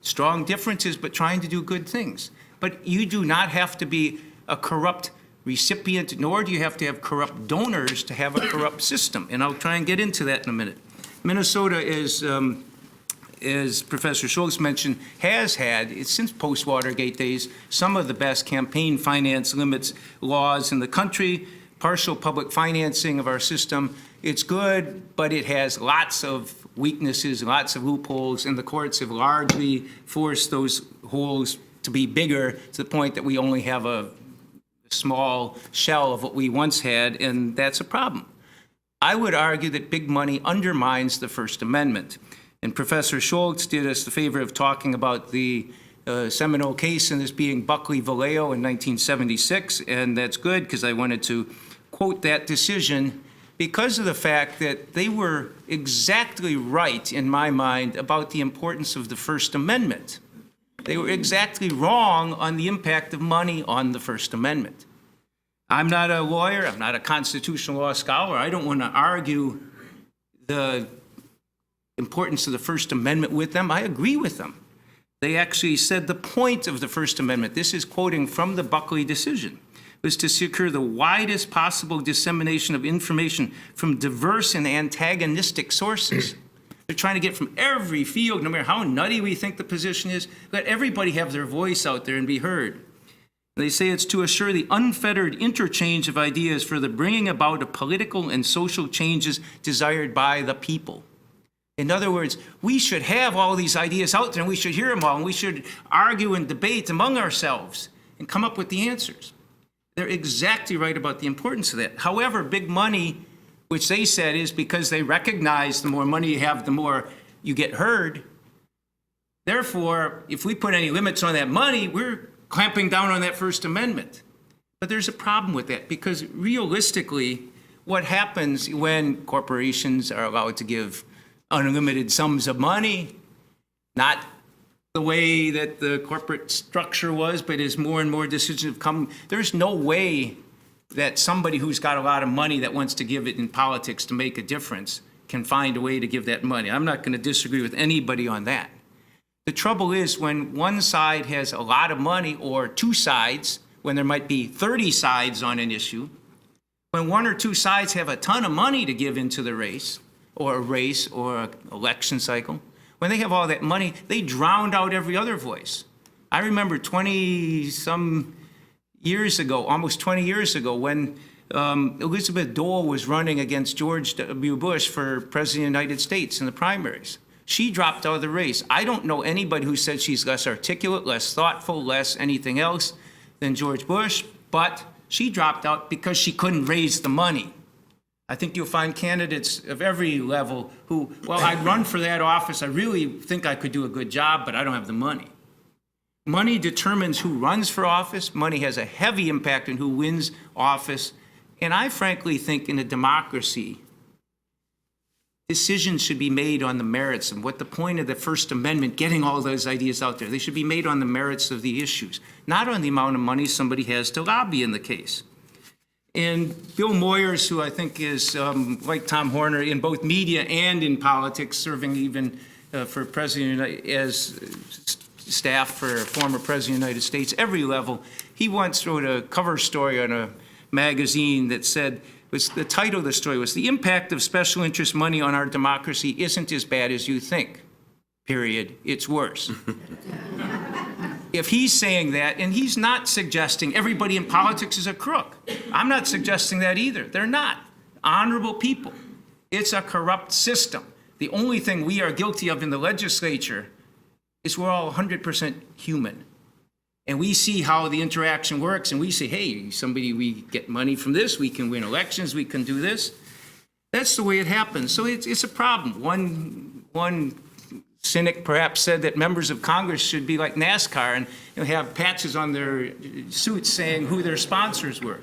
Strong differences, but trying to do good things. But you do not have to be a corrupt recipient, nor do you have to have corrupt donors to have a corrupt system. And I'll try and get into that in a minute. Minnesota is, as Professor Schultz mentioned, has had, since post-Watergate days, some of the best campaign finance limits laws in the country, partial public financing of our system. It's good, but it has lots of weaknesses, lots of loopholes, and the courts have largely forced those holes to be bigger to the point that we only have a small shell of what we once had, and that's a problem. I would argue that big money undermines the First Amendment. And Professor Schultz did us the favor of talking about the seminal case in this being Buckley-Vallejo in 1976, and that's good because I wanted to quote that decision because of the fact that they were exactly right, in my mind, about the importance of the First Amendment. They were exactly wrong on the impact of money on the First Amendment. I'm not a lawyer. I'm not a constitutional law scholar. I don't want to argue the importance of the First Amendment with them. I agree with them. They actually said the point of the First Amendment, this is quoting from the Buckley decision, was to secure the widest possible dissemination of information from diverse and antagonistic sources. They're trying to get from every field, no matter how nutty we think the position is, let everybody have their voice out there and be heard. They say it's to assure the unfettered interchange of ideas for the bringing about of political and social changes desired by the people. In other words, we should have all these ideas out there and we should hear them all and we should argue and debate among ourselves and come up with the answers. They're exactly right about the importance of that. However, big money, which they said is because they recognize the more money you have, the more you get heard. Therefore, if we put any limits on that money, we're clamping down on that First Amendment. But there's a problem with that because realistically, what happens when corporations are allowed to give unlimited sums of money, not the way that the corporate structure was, but as more and more decisions have come, there's no way that somebody who's got a lot of money that wants to give it in politics to make a difference can find a way to give that money. I'm not going to disagree with anybody on that. The trouble is when one side has a lot of money or two sides, when there might be 30 sides on an issue, when one or two sides have a ton of money to give into the race or an election cycle, when they have all that money, they drowned out every other voice. I remember 20-some years ago, almost 20 years ago, when Elizabeth Dole was running against George W. Bush for President of the United States in the primaries. She dropped out of the race. I don't know anybody who said she's less articulate, less thoughtful, less anything else than George Bush, but she dropped out because she couldn't raise the money. I think you'll find candidates of every level who, well, I'd run for that office. I really think I could do a good job, but I don't have the money. Money determines who runs for office. Money has a heavy impact on who wins office. And I frankly think in a democracy, decisions should be made on the merits and what the point of the First Amendment, getting all those ideas out there. They should be made on the merits of the issues, not on the amount of money somebody has to lobby in the case. And Bill Moyers, who I think is, like Tom Horner, in both media and in politics, serving even for president as staff for former president of the United States, every level, he once wrote a cover story on a magazine that said, the title of the story was, "The Impact of Special Interest Money on Our Democracy Isn't as Bad as You Think, period. It's worse." If he's saying that, and he's not suggesting everybody in politics is a crook. I'm not suggesting that either. They're not. Honorable people. It's a corrupt system. The only thing we are guilty of in the legislature is we're all 100% human. And we see how the interaction works, and we say, hey, we get money from this, we can win elections, we can do this. That's the way it happens. So it's a problem. One cynic perhaps said that members of Congress should be like NASCAR and have patches on their suits saying who their sponsors were.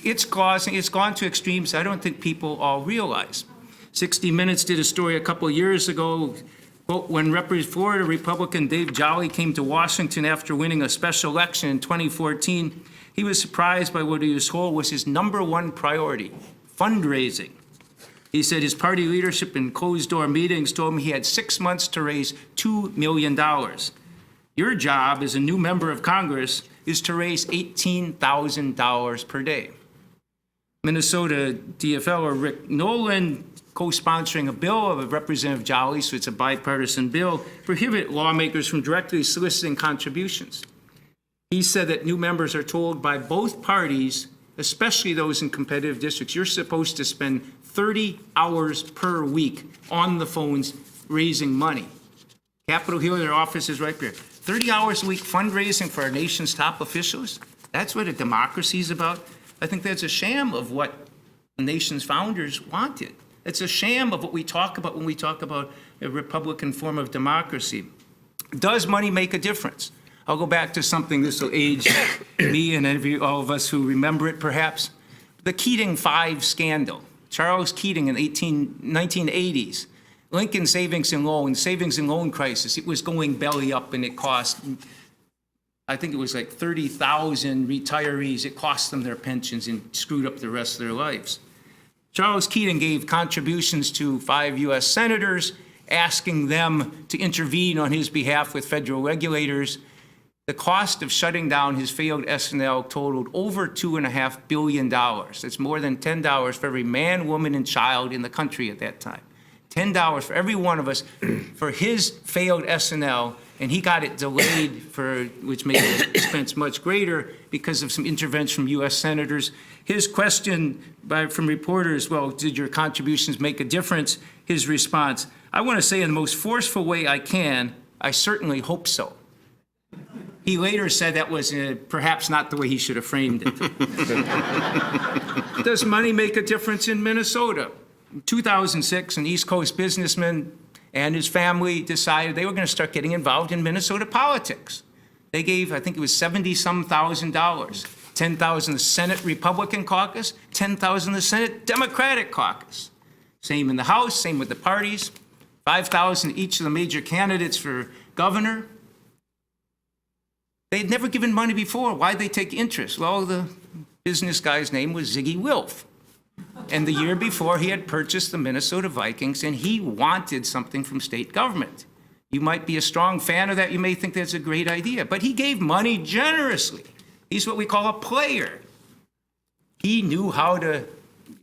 It's gone to extremes I don't think people all realize. 60 Minutes did a story a couple of years ago, quote, when Florida Republican Dave Jolly came to Washington after winning a special election in 2014, he was surprised by what he was told was his number one priority, fundraising. He said his party leadership in closed-door meetings told him he had 6 months to raise $2 million. Your job as a new member of Congress is to raise $18,000 per day. Minnesota DFL Rick Nolan, co-sponsoring a bill of Representative Jolly, so it's a bipartisan bill, prohibit lawmakers from directly soliciting contributions. He said that new members are told by both parties, especially those in competitive districts, you're supposed to spend 30 hours per week on the phones raising money. Capitol Hill, their office is right there. 30 hours a week fundraising for our nation's top officials? That's what a democracy is about? I think that's a sham of what the nation's founders wanted. It's a sham of what we talk about when we talk about a Republican form of democracy. Does money make a difference? I'll go back to something, this will age me and all of us who remember it perhaps. The Keating 5 scandal. Charles Keating in the 1980s. Lincoln savings and loan crisis. It was going belly up and it cost, I think it was like 30,000 retirees. It cost them their pensions and screwed up the rest of their lives. Charles Keating gave contributions to 5 U.S. senators, asking them to intervene on his behalf with federal regulators. The cost of shutting down his failed S&L totaled over $2.5 billion. That's more than $10 for every man, woman, and child in the country at that time. $10 for every one of us for his failed S&L, and he got it delayed, which made the expense much greater because of some intervention from U.S. senators. His question from reporters, well, did your contributions make a difference? His response, I want to say in the most forceful way I can, I certainly hope so. He later said that was perhaps not the way he should have framed it. Does money make a difference in Minnesota? In 2006, an East Coast businessman and his family decided they were going to start getting involved in Minnesota politics. They gave, I think it was $70-some thousand, $10,000 to the Senate Republican caucus, $10,000 to the Senate Democratic caucus. Same in the House, same with the parties, $5,000 to each of the major candidates for governor. They'd never given money before. Why'd they take interest? Well, the business guy's name was Ziggy Wilf. And the year before, he had purchased the Minnesota Vikings, and he wanted something from state government. You might be a strong fan of that. You may think that's a great idea. But he gave money generously. He's what we call a player. He knew how to,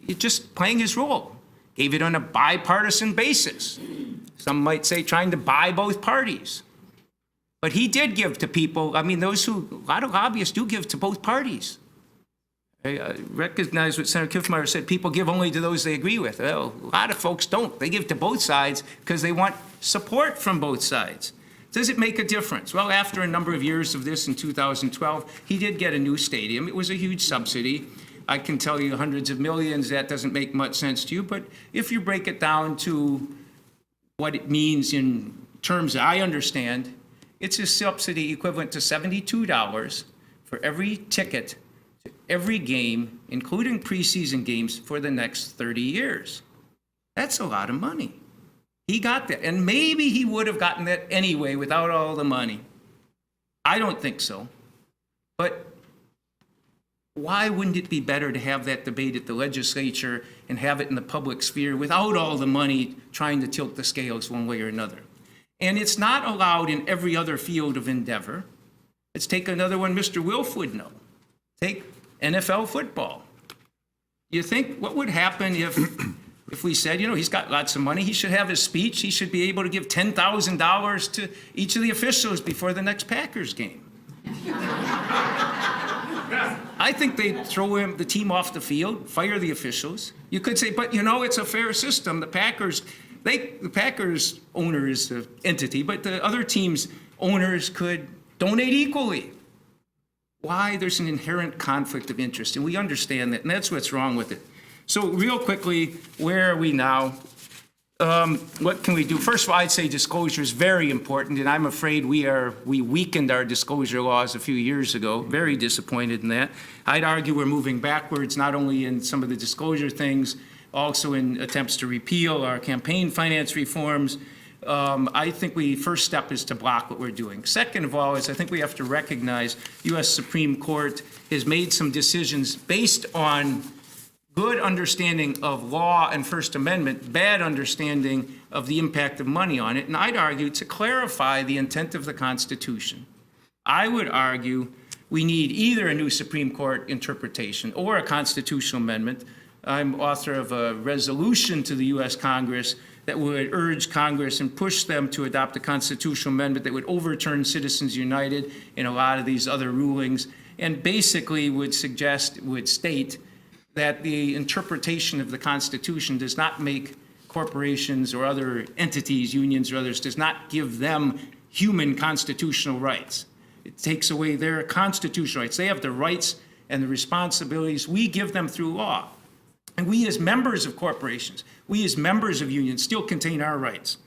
just playing his role. Gave it on a bipartisan basis. Some might say trying to buy both parties. But he did give to people. I mean, a lot of lobbyists do give to both parties. I recognize what Senator Kiffmeyer said, people give only to those they agree with. Well, a lot of folks don't. They give to both sides because they want support from both sides. Does it make a difference? Well, after a number of years of this in 2012, he did get a new stadium. It was a huge subsidy. I can tell you hundreds of millions, that doesn't make much sense to you. But if you break it down to what it means in terms that I understand, it's a subsidy equivalent to $72 for every ticket to every game, including preseason games, for the next 30 years. That's a lot of money. He got that. And maybe he would have gotten that anyway without all the money. I don't think so. But why wouldn't it be better to have that debate at the legislature and have it in the public sphere without all the money trying to tilt the scales one way or another? And it's not allowed in every other field of endeavor. Let's take another one Mr. Wilf would know. Take NFL football. You think what would happen if we said, he's got lots of money, he should have his speech, he should be able to give $10,000 to each of the officials before the next Packers game? I think they'd throw the team off the field, fire the officials. You could say, but it's a fair system. The Packers owner is the entity, but the other team's owners could donate equally. Why? There's an inherent conflict of interest, and we understand that, and that's what's wrong with it. So real quickly, where are we now? What can we do? First of all, I'd say disclosure is very important, and I'm afraid we weakened our disclosure laws a few years ago. Very disappointed in that. I'd argue we're moving backwards, not only in some of the disclosure things, also in attempts to repeal our campaign finance reforms. I think first step is to block what we're doing. Second of all is I think we have to recognize U.S. Supreme Court has made some decisions based on good understanding of law and First Amendment, bad understanding of the impact of money on it. And I'd argue to clarify the intent of the Constitution. I would argue we need either a new Supreme Court interpretation or a constitutional amendment. I'm author of a resolution to the U.S. Congress that would urge Congress and push them to adopt a constitutional amendment that would overturn Citizens United and a lot of these other rulings, and basically would state that the interpretation of the Constitution does not make corporations or other entities, unions or others, does not give them human constitutional rights. It takes away their constitutional rights. They have the rights and the responsibilities we give them through law. And we as members of corporations, we as members of unions still contain our rights.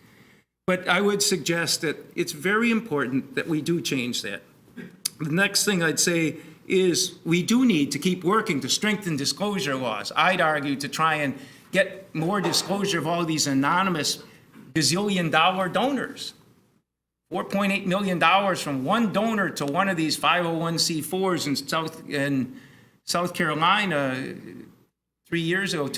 But I would suggest that it's very important that we do change that. The next thing I'd say is we do need to keep working to strengthen disclosure laws. I'd argue to try and get more disclosure of all these anonymous gazillion-dollar donors. $4.8 million from one donor to one of these 501c4s in South Carolina 2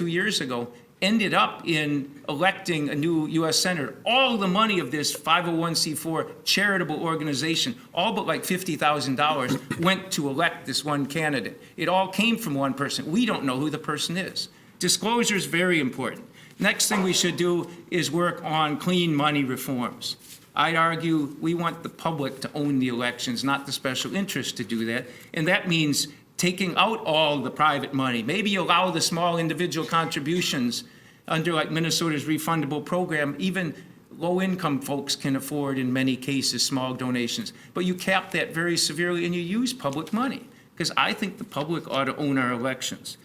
years ago, ended up in electing a new U.S. Senator. All the money of this 501c4 charitable organization, all but like $50,000, went to elect this one candidate. It all came from one person. We don't know who the person is. Disclosure is very important. Next thing we should do is work on clean money reforms. I'd argue we want the public to own the elections, not the special interests to do that. And that means taking out all the private money. Maybe allow the small individual contributions under like Minnesota's refundable program. Even low-income folks can afford, in many cases, small donations. But you cap that very severely and you use public money, because I think the public ought to own our elections.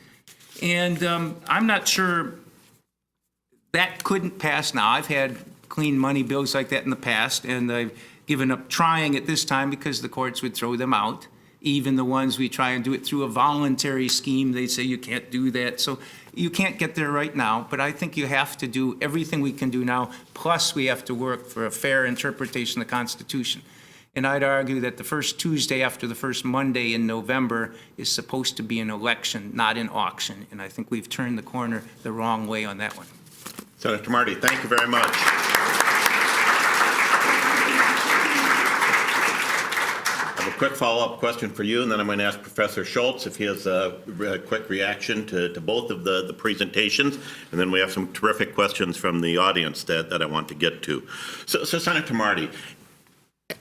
And I'm not sure that couldn't pass now. I've had clean money bills like that in the past, and I've given up trying it this time because the courts would throw them out. Even the ones we try and do it through a voluntary scheme, they say you can't do that. So you can't get there right now, but I think you have to do everything we can do now, plus we have to work for a fair interpretation of the Constitution. And I'd argue that the first Tuesday after the first Monday in November is supposed to be an election, not an auction. And I think we've turned the corner the wrong way on that one. Senator Marty, thank you very much. I have a quick follow-up question for you, and then I'm going to ask Professor Schultz if he has a quick reaction to both of the presentations, and then we have some terrific questions from the audience that I want to get to. So Senator Marty,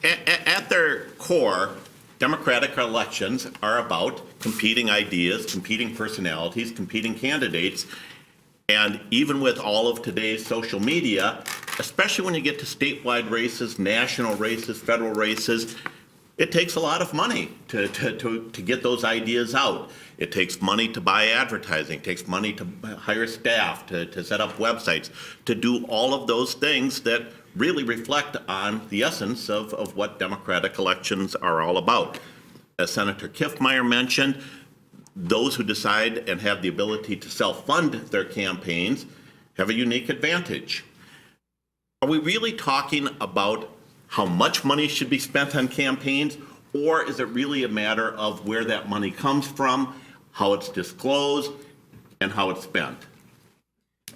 at their core, democratic elections are about competing ideas, competing personalities, competing candidates. And even with all of today's social media, especially when you get to statewide races, national races, federal races, it takes a lot of money to get those ideas out. It takes money to buy advertising. It takes money to hire staff, to set up websites, to do all of those things that really reflect on the essence of what democratic elections are all about. As Senator Kiffmeyer mentioned, those who decide and have the ability to self-fund their campaigns have a unique advantage. Are we really talking about how much money should be spent on campaigns, or is it really a matter of where that money comes from, how it's disclosed, and how it's spent?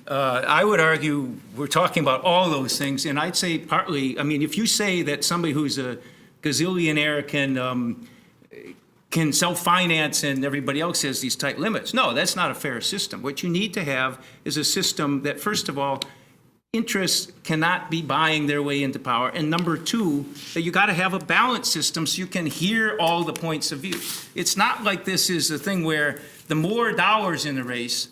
I would argue we're talking about all those things, and I'd say partly, I mean, if you say that somebody who's a gazillionaire can self-finance and everybody else has these tight limits. No, that's not a fair system. What you need to have is a system that, first of all, interests cannot be buying their way into power. And number two, that you got to have a balanced system so you can hear all the points of view. It's not like this is a thing where the more dollars in the race,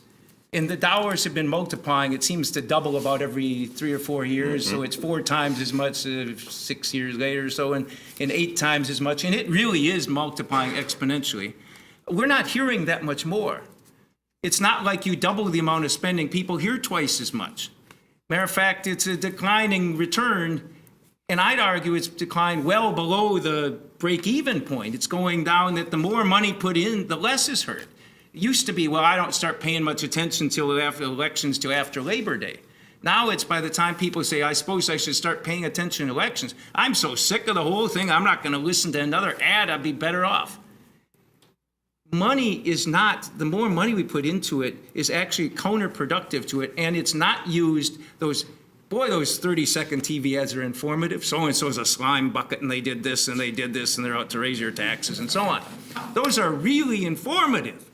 and the dollars have been multiplying. It seems to double about every 3 or 4 years. So it's 4 times as much 6 years later or so, and 8 times as much. And it really is multiplying exponentially. We're not hearing that much more. It's not like you double the amount of spending. People hear twice as much. Matter of fact, it's a declining return. And I'd argue it's declined well below the break-even point. It's going down that the more money put in, the less is heard. It used to be, well, I don't start paying much attention till after elections, till after Labor Day. Now it's by the time people say, I suppose I should start paying attention to elections. I'm so sick of the whole thing, I'm not going to listen to another ad, I'd be better off. Money is not, the more money we put into it is actually counterproductive to it, and it's not used, those boy, those 30-second TV ads are informative. So-and-so's a slime bucket, and they did this, and they did this, and they're out to raise your taxes, and so on. Those are really informative.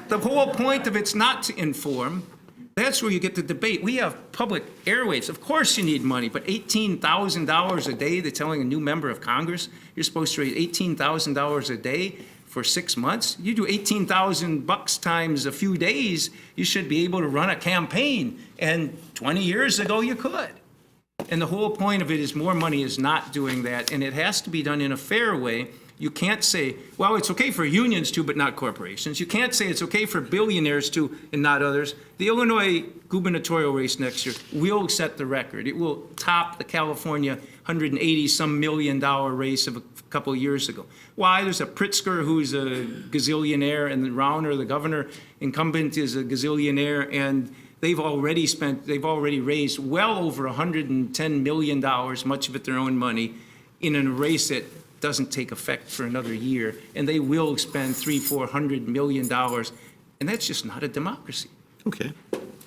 The whole point of it's not to inform. That's where you get the debate. We have public airwaves. Of course you need money, but $18,000 a day, they're telling a new member of Congress, you're supposed to raise $18,000 a day for 6 months. You do 18,000 bucks times a few days, you should be able to run a campaign. And 20 years ago, you could. And the whole point of it is more money is not doing that, and it has to be done in a fair way. You can't say, well, it's okay for unions to, but not corporations. You can't say it's okay for billionaires to and not others. The Illinois gubernatorial race next year will set the record. It will top the California $180-some million race of a couple of years ago. Why? There's a Pritzker who's a gazillionaire, and the Rauner, the governor incumbent, is a gazillionaire, and they've already raised well over $110 million, much of it their own money, in a race that doesn't take effect for another year, and they will spend $300-400 million, and that's just not a democracy. Okay.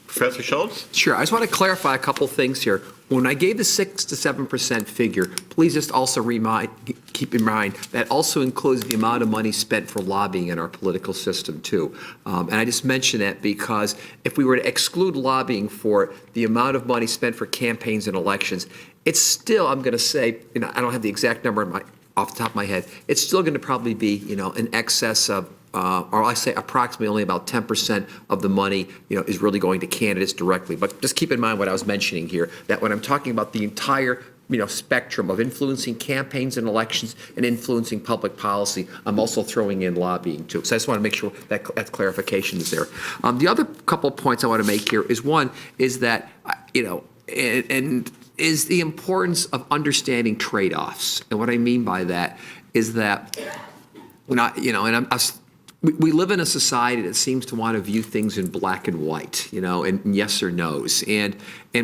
Professor Schultz? Sure. I just want to clarify a couple things here. When I gave the 6 to 7% figure, please just also keep in mind that also includes the amount of money spent for lobbying in our political system, too. And I just mention that because if we were to exclude lobbying for the amount of money spent for campaigns and elections, it's still, I'm going to say, I don't have the exact number off the top of my head, it's still going to probably be, in excess of, or I say approximately only about 10% of the money, is really going to candidates directly. But just keep in mind what I was mentioning here, that when I'm talking about the entire, spectrum of influencing campaigns and elections and influencing public policy, I'm also throwing in lobbying too. So I just want to make sure that clarification is there. The other couple of points I want to make here is one is that, is the importance of understanding trade-offs. And what I mean by that is that, we live in a society that seems to want to view things in black and white, and yes or no's. And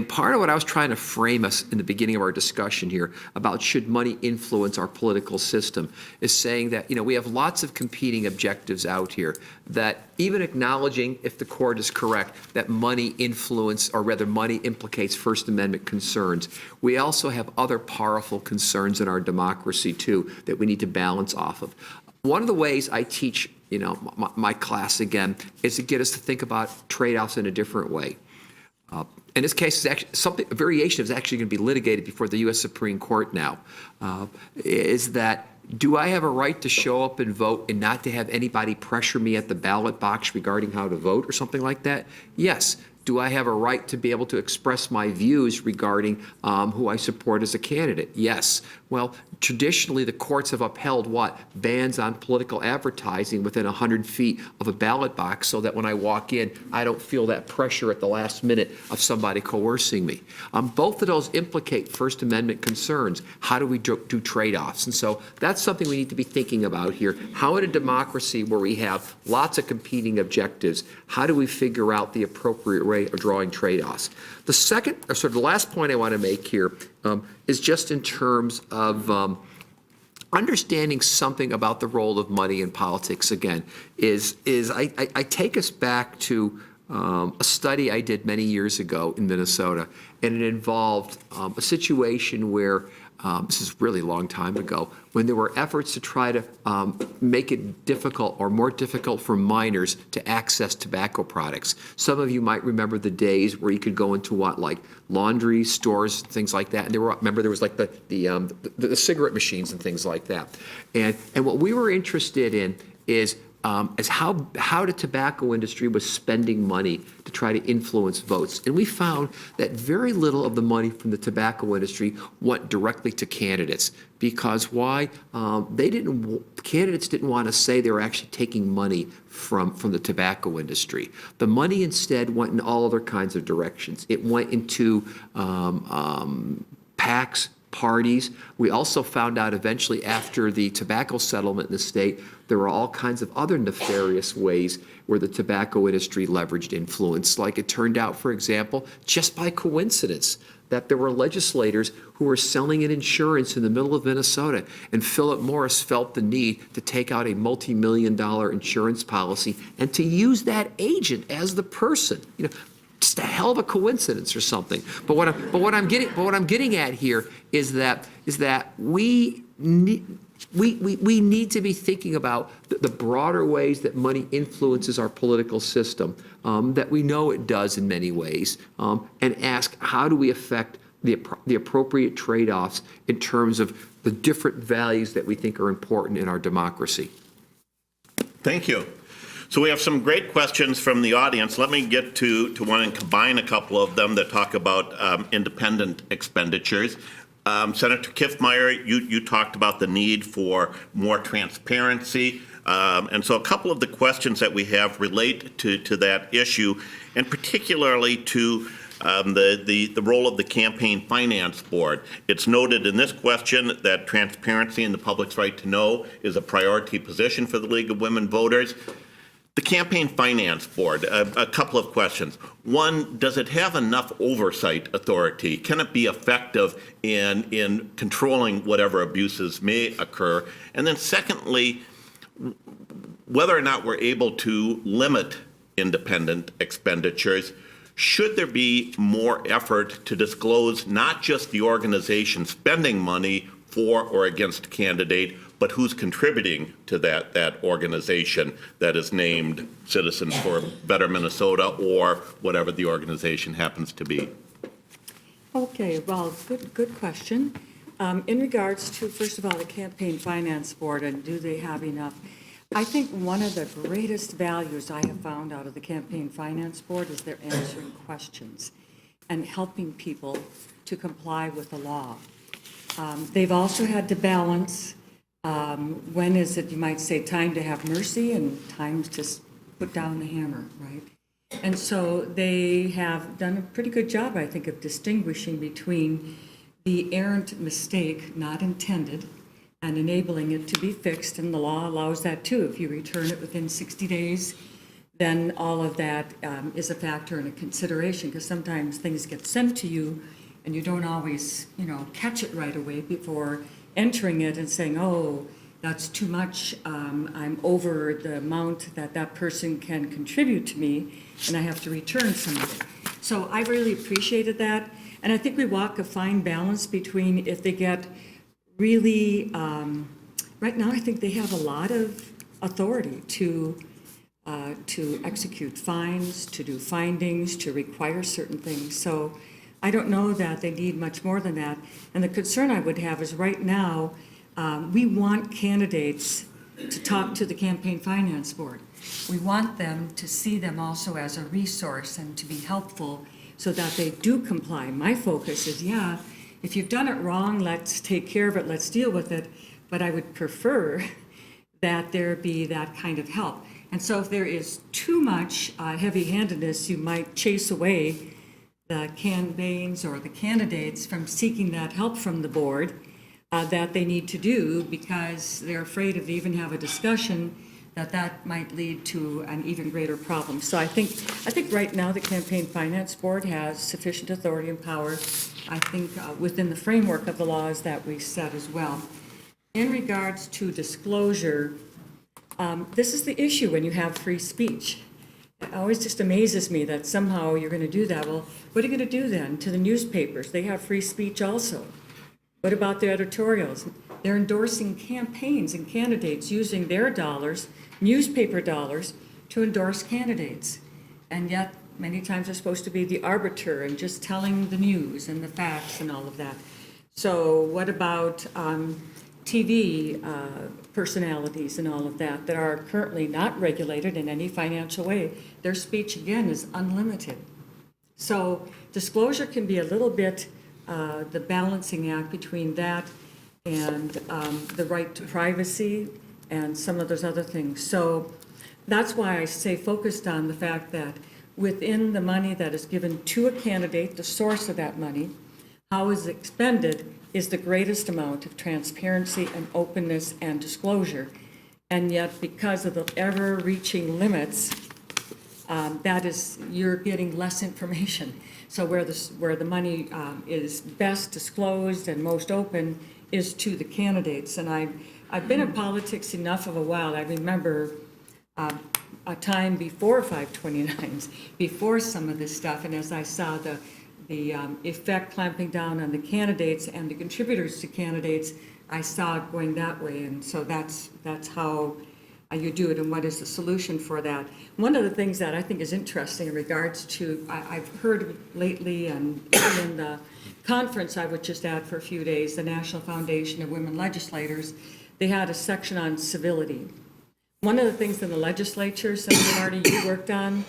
part of what I was trying to frame us in the beginning of our discussion here about should money influence our political system is saying that, we have lots of competing objectives out here that even acknowledging, if the court is correct, that money implicates First Amendment concerns, we also have other powerful concerns in our democracy, too, that we need to balance off of. One of the ways I teach, my class again, is to get us to think about trade-offs in a different way. In this case, a variation is actually going to be litigated before the U.S. Supreme Court now, is that do I have a right to show up and vote and not to have anybody pressure me at the ballot box regarding how to vote or something like that? Yes. Do I have a right to be able to express my views regarding who I support as a candidate? Yes. Well, traditionally, the courts have upheld what? Bans on political advertising within 100 feet of a ballot box so that when I walk in, I don't feel that pressure at the last minute of somebody coercing me. Both of those implicate First Amendment concerns. How do we do trade-offs? And so that's something we need to be thinking about here. How in a democracy where we have lots of competing objectives, how do we figure out the appropriate way of drawing trade-offs? The second, or sort of the last point I want to make here is just in terms of understanding something about the role of money in politics. Again, I take us back to a study I did many years ago in Minnesota, and it involved a situation where this is really a long time ago, when there were efforts to try to make it difficult or more difficult for minors to access tobacco products. Some of you might remember the days where you could go into like laundry stores, things like that. And there was like the cigarette machines and things like that. And what we were interested in is how the tobacco industry was spending money to try to influence votes. And we found that very little of the money from the tobacco industry went directly to candidates. Because why? Candidates didn't want to say they were actually taking money from the tobacco industry. The money instead went in all other kinds of directions. It went into PACs, parties. We also found out eventually after the tobacco settlement in the state, there were all kinds of other nefarious ways where the tobacco industry leveraged influence. Like it turned out, for example, just by coincidence, that there were legislators who were selling an insurance in the middle of Minnesota, and Philip Morris felt the need to take out a multi-million-dollar insurance policy and to use that agent as the person. just a hell of a coincidence or something. But what I'm getting at here is that we need to be thinking about the broader ways that money influences our political system, that we know it does in many ways, and ask how do we affect the appropriate trade-offs in terms of the different values that we think are important in our democracy. Thank you. So we have some great questions from the audience. Let me get to one and combine a couple of them that talk about independent expenditures. Senator Kiffmeyer, you talked about the need for more transparency. And so a couple of the questions that we have relate to that issue, and particularly to the role of the Campaign Finance Board. It's noted in this question that transparency and the public's right to know is a priority position for the League of Women Voters. The Campaign Finance Board, a couple of questions. One, does it have enough oversight authority? Can it be effective in controlling whatever abuses may occur? And then secondly, whether or not we're able to limit independent expenditures, should there be more effort to disclose not just the organization spending money for or against a candidate, but who's contributing to that organization that is named Citizens for Better Minnesota or whatever the organization happens to be? Okay, well, good question. In regards to, first of all, the Campaign Finance Board, and do they have enough? I think one of the greatest values I have found out of the Campaign Finance Board is they're answering questions and helping people to comply with the law. They've also had to balance when is it, you might say, time to have mercy and time to put down the hammer, right? And so they have done a pretty good job, I think, of distinguishing between the errant mistake not intended and enabling it to be fixed, and the law allows that too. If you return it within 60 days, then all of that is a factor and a consideration, because sometimes things get sent to you and you don't always, catch it right away before entering it and saying, oh, that's too much, I'm over the amount that person can contribute to me, and I have to return some of it. So I really appreciated that, and I think we walk a fine balance between if they get really, right now I think they have a lot of authority to execute fines, to do findings, to require certain things. So I don't know that they need much more than that. And the concern I would have is right now, we want candidates to talk to the Campaign Finance Board. We want them to see them also as a resource and to be helpful so that they do comply. My focus is, if you've done it wrong, let's take care of it, let's deal with it. But I would prefer that there be that kind of help. And so if there is too much heavy-handedness, you might chase away the campaigns or the candidates from seeking that help from the board that they need to do, because they're afraid if they even have a discussion that might lead to an even greater problem. So I think right now the Campaign Finance Board has sufficient authority and power, I think, within the framework of the laws that we set as well. In regards to disclosure, this is the issue when you have free speech. It always just amazes me that somehow you're going to do that. Well, what are you going to do then to the newspapers? They have free speech also. What about the editorials? They're endorsing campaigns and candidates using their dollars, newspaper dollars, to endorse candidates. And yet, many times they're supposed to be the arbiter and just telling the news and the facts and all of that. So what about TV personalities and all of that are currently not regulated in any financial way? Their speech, again, is unlimited. So disclosure can be a little bit the balancing act between that and the right to privacy and some of those other things. So that's why I say focused on the fact that within the money that is given to a candidate, the source of that money, how is it expended, is the greatest amount of transparency and openness and disclosure. And yet, because of the ever-reaching limits, that is, you're getting less information. So where the money is best disclosed and most open is to the candidates. And I've been in politics enough of a while. I remember a time before 529s, before some of this stuff, and as I saw the effect clamping down on the candidates and the contributors to candidates, I saw it going that way, and so that's how you do it, and what is the solution for that. One of the things that I think is interesting in regards to, I've heard lately, and even in the conference I was just at for a few days, the National Foundation of Women Legislators, they had a section on civility. One of the things in the legislature, Senator Marty, you worked on,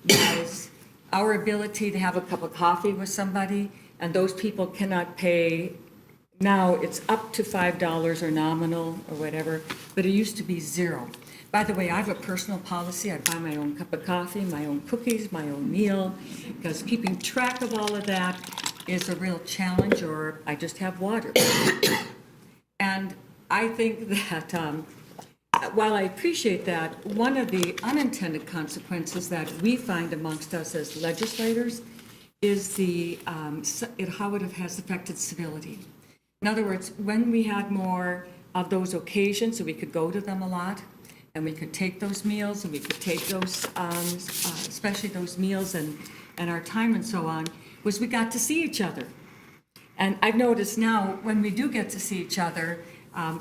was our ability to have a cup of coffee with somebody, and those people cannot pay. Now it's up to $5 or nominal or whatever, but it used to be zero. By the way, I have a personal policy. I buy my own cup of coffee, my own cookies, my own meal, because keeping track of all of that is a real challenge, or I just have water. And I think that while I appreciate that, one of the unintended consequences that we find amongst us as legislators is how it has affected civility. In other words, when we had more of those occasions, so we could go to them a lot, and we could take those meals, and we could take those, especially those meals and our time and so on, was we got to see each other. And I've noticed now, when we do get to see each other,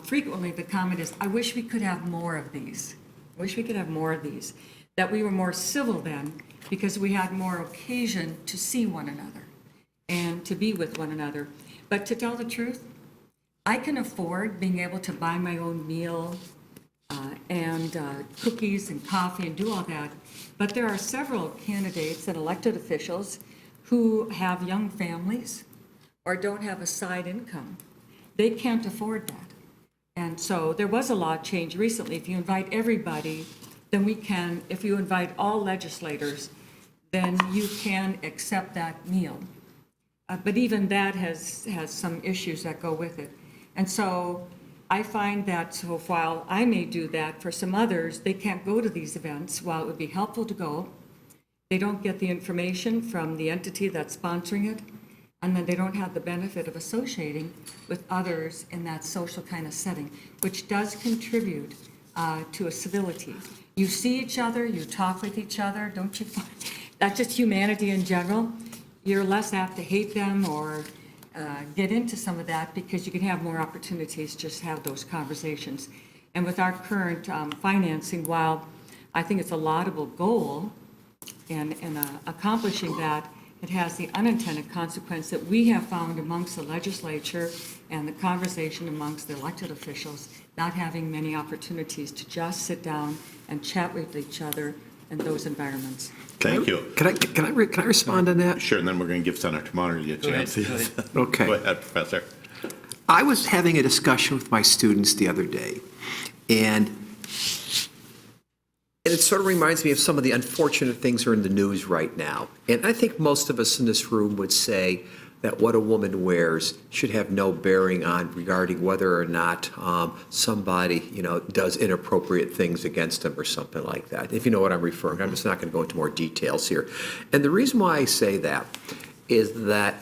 frequently the comment is, I wish we could have more of these. I wish we could have more of these. That we were more civil then, because we had more occasion to see one another and to be with one another. But to tell the truth, I can afford being able to buy my own meal and cookies and coffee and do all that. But there are several candidates and elected officials who have young families or don't have a side income. They can't afford that. And so there was a law change recently. If you invite everybody, then we can, if you invite all legislators, then you can accept that meal. But even that has some issues that go with it. And so I find that, so while I may do that, for some others, they can't go to these events. While it would be helpful to go, they don't get the information from the entity that's sponsoring it, and then they don't have the benefit of associating with others in that social kind of setting, which does contribute to a civility. You see each other, you talk with each other, don't you find? That's just humanity in general. You're less apt to hate them or get into some of that, because you can have more opportunities to just have those conversations. And with our current financing, while I think it's a laudable goal in accomplishing that, it has the unintended consequence that we have found amongst the legislature and the conversation amongst the elected officials, not having many opportunities to just sit down and chat with each other in those environments. Thank you. Can I respond on that? Sure, and then we're going to give Senator Marty a chance. Okay. Go ahead, Professor. I was having a discussion with my students the other day, and it sort of reminds me of some of the unfortunate things that are in the news right now. And I think most of us in this room would say that what a woman wears should have no bearing on regarding whether or not somebody, does inappropriate things against them or something like that, if you know what I'm referring to. I'm just not going to go into more details here. And the reason why I say that is that,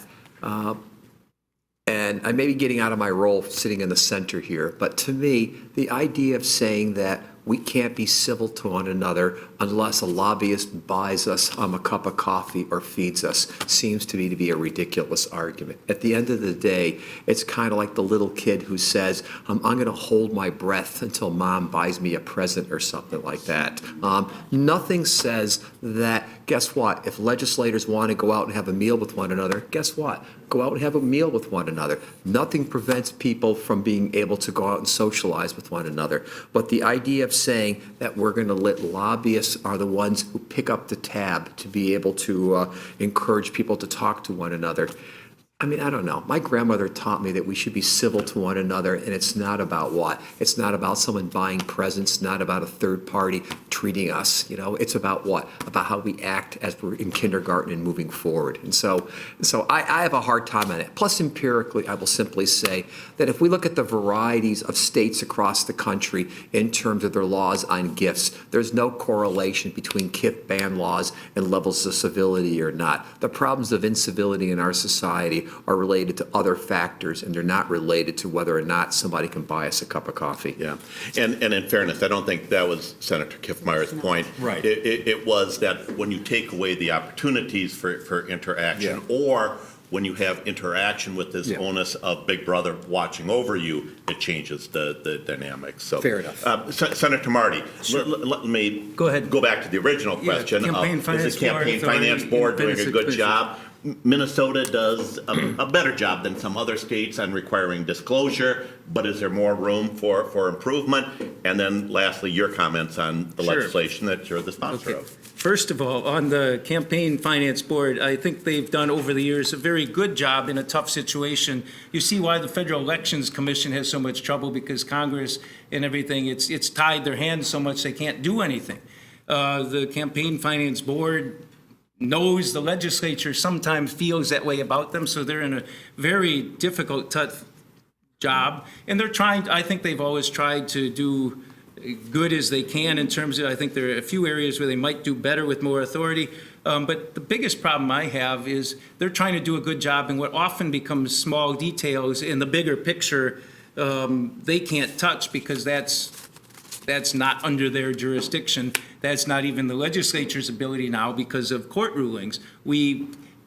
and I may be getting out of my role sitting in the center here, but to me, the idea of saying that we can't be civil to one another unless a lobbyist buys us a cup of coffee or feeds us seems to me to be a ridiculous argument. At the end of the day, it's kind of like the little kid who says, I'm going to hold my breath until mom buys me a present or something like that. Nothing says that, guess what, if legislators want to go out and have a meal with one another, guess what? Go out and have a meal with one another. Nothing prevents people from being able to go out and socialize with one another. But the idea of saying that we're going to let lobbyists are the ones who pick up the tab to be able to encourage people to talk to one another. I mean, I don't know. My grandmother taught me that we should be civil to one another, and it's not about what? It's not about someone buying presents, not about a third party treating us. It's about what? About how we act as we're in kindergarten and moving forward. And so I have a hard time on it. Plus, empirically, I will simply say that if we look at the varieties of states across the country in terms of their laws on gifts, there's no correlation between gift ban laws and levels of civility or not. The problems of incivility in our society are related to other factors, and they're not related to whether or not somebody can buy us a cup of coffee. Yeah, and in fairness, I don't think that was Senator Kiffmeyer's point. Right. It was that when you take away the opportunities for interaction, or when you have interaction with this onus of Big Brother watching over you, it changes the dynamics. So Fair enough. Senator Marty, let me Go ahead. go back to the original question. Campaign Is Finance the Campaign Board, Finance Board doing a good independent job? Minnesota does a better job than some other states on requiring disclosure, but is there more room for improvement? And then lastly, your comments on the Sure. legislation that you're the sponsor of. First of all, on the Campaign Finance Board, I think they've done over the years a very good job in a tough situation. You see why the Federal Elections Commission has so much trouble, because Congress and everything, it's tied their hands so much they can't do anything. The Campaign Finance Board knows the legislature sometimes feels that way about them, so they're in a very difficult, tough job. And they're trying, I think they've always tried to do good as they can in terms of, I think there are a few areas where they might do better with more authority. But the biggest problem I have is they're trying to do a good job in what often becomes small details in the bigger picture they can't touch, because that's not under their jurisdiction. That's not even the legislature's ability now because of court rulings.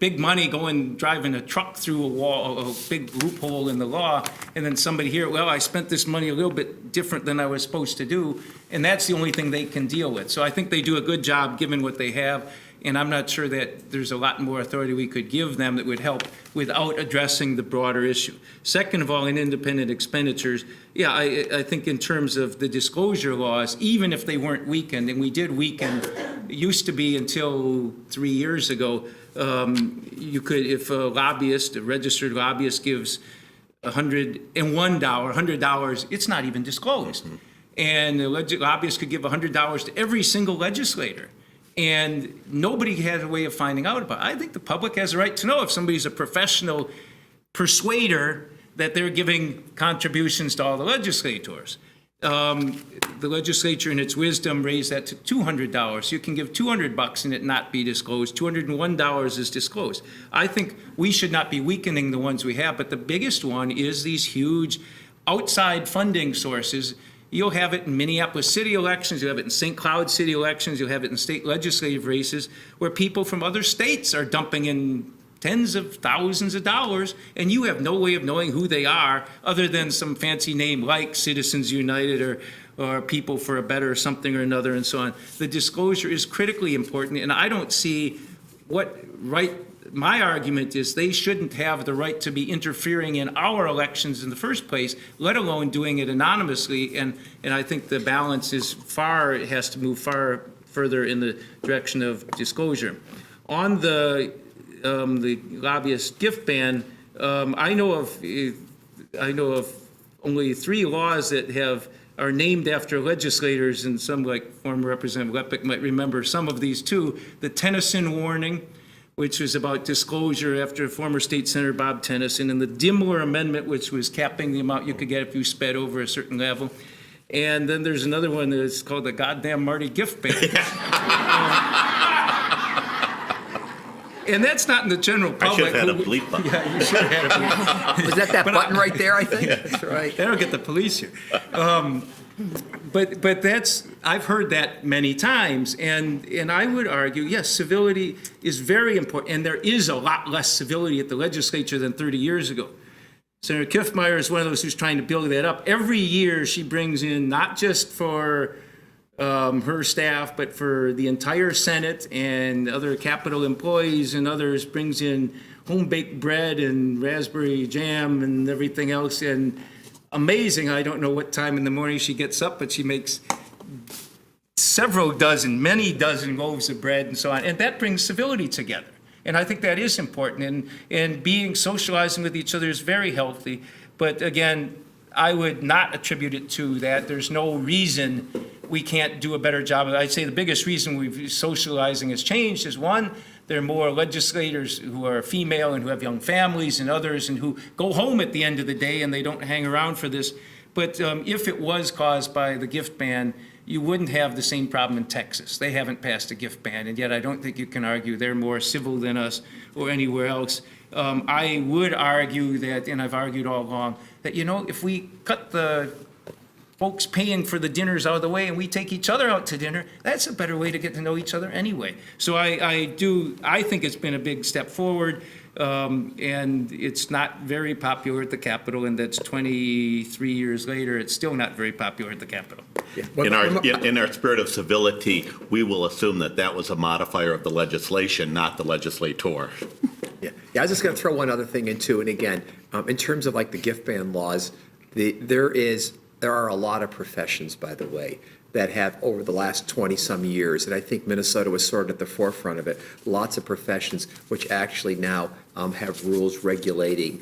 Big money driving a truck through a wall, a big loophole in the law, and then somebody here, well, I spent this money a little bit different than I was supposed to do, and that's the only thing they can deal with. So I think they do a good job given what they have, and I'm not sure that there's a lot more authority we could give them that would help without addressing the broader issue. Second of all, in independent expenditures, I think in terms of the disclosure laws, even if they weren't weakened, and we did weaken, it used to be until 3 years ago, you could, if a lobbyist, a registered lobbyist gives $100, it's not even disclosed. And the lobbyist could give $100 to every single legislator. And nobody has a way of finding out about it. I think the public has a right to know if somebody's a professional persuader that they're giving contributions to all the legislators. The legislature, in its wisdom, raised that to $200. You can give $200 and it not be disclosed. $201 is disclosed. I think we should not be weakening the ones we have, but the biggest one is these huge outside funding sources. You'll have it in Minneapolis city elections, you'll have it in St. Cloud city elections, you'll have it in state legislative races where people from other states are dumping in tens of thousands of dollars, and you have no way of knowing who they are other than some fancy name like Citizens United or People for a Better something or another and so on. The disclosure is critically important, and I don't see my argument is they shouldn't have the right to be interfering in our elections in the first place, let alone doing it anonymously, and I think the balance has to move far further in the direction of disclosure. On the lobbyist gift ban, I know of only 3 laws that are named after legislators, and some, like former Representative Lepick, might remember some of these too. The Tennyson warning, which was about disclosure after former State Senator Bob Tennyson, and the Dimmler Amendment, which was capping the amount you could get if you sped over a certain level. And then there's another one that's called the goddamn Marty gift ban. And that's not in the general public. I should have had a bleep button. Yeah, you should have had a bleep. Was that button right there, I think? That's right. That'll get the police here. But I've heard that many times, and I would argue, yes, civility is very important, and there is a lot less civility at the legislature than 30 years ago. Senator Kiffmeyer is one of those who's trying to build that up. Every year she brings in, not just for her staff, but for the entire Senate and other Capitol employees and others, brings in home-baked bread and raspberry jam and everything else, and amazing. I don't know what time in the morning she gets up, but she makes many dozen loaves of bread and so on. And that brings civility together. And I think that is important. And socializing with each other is very healthy. But again, I would not attribute it to that. There's no reason we can't do a better job. I'd say the biggest reason socializing has changed is, one, there are more legislators who are female and who have young families and others and who go home at the end of the day and they don't hang around for this. But if it was caused by the gift ban, you wouldn't have the same problem in Texas. They haven't passed a gift ban, and yet I don't think you can argue they're more civil than us or anywhere else. I would argue that, and I've argued all along, that, if we cut the folks paying for the dinners out of the way and we take each other out to dinner, that's a better way to get to know each other anyway. So I think it's been a big step forward, and it's not very popular at the Capitol, and that's 23 years later, it's still not very popular at the Capitol. In our spirit of civility, we will assume that that was a modifier of the legislation, not the legislator. Yeah, I was just going to throw one other thing in too. And again, in terms of like the gift ban laws, there are a lot of professions, by the way, that have over the last 20-some years, and I think Minnesota was sort of at the forefront of it, lots of professions which actually now have rules regulating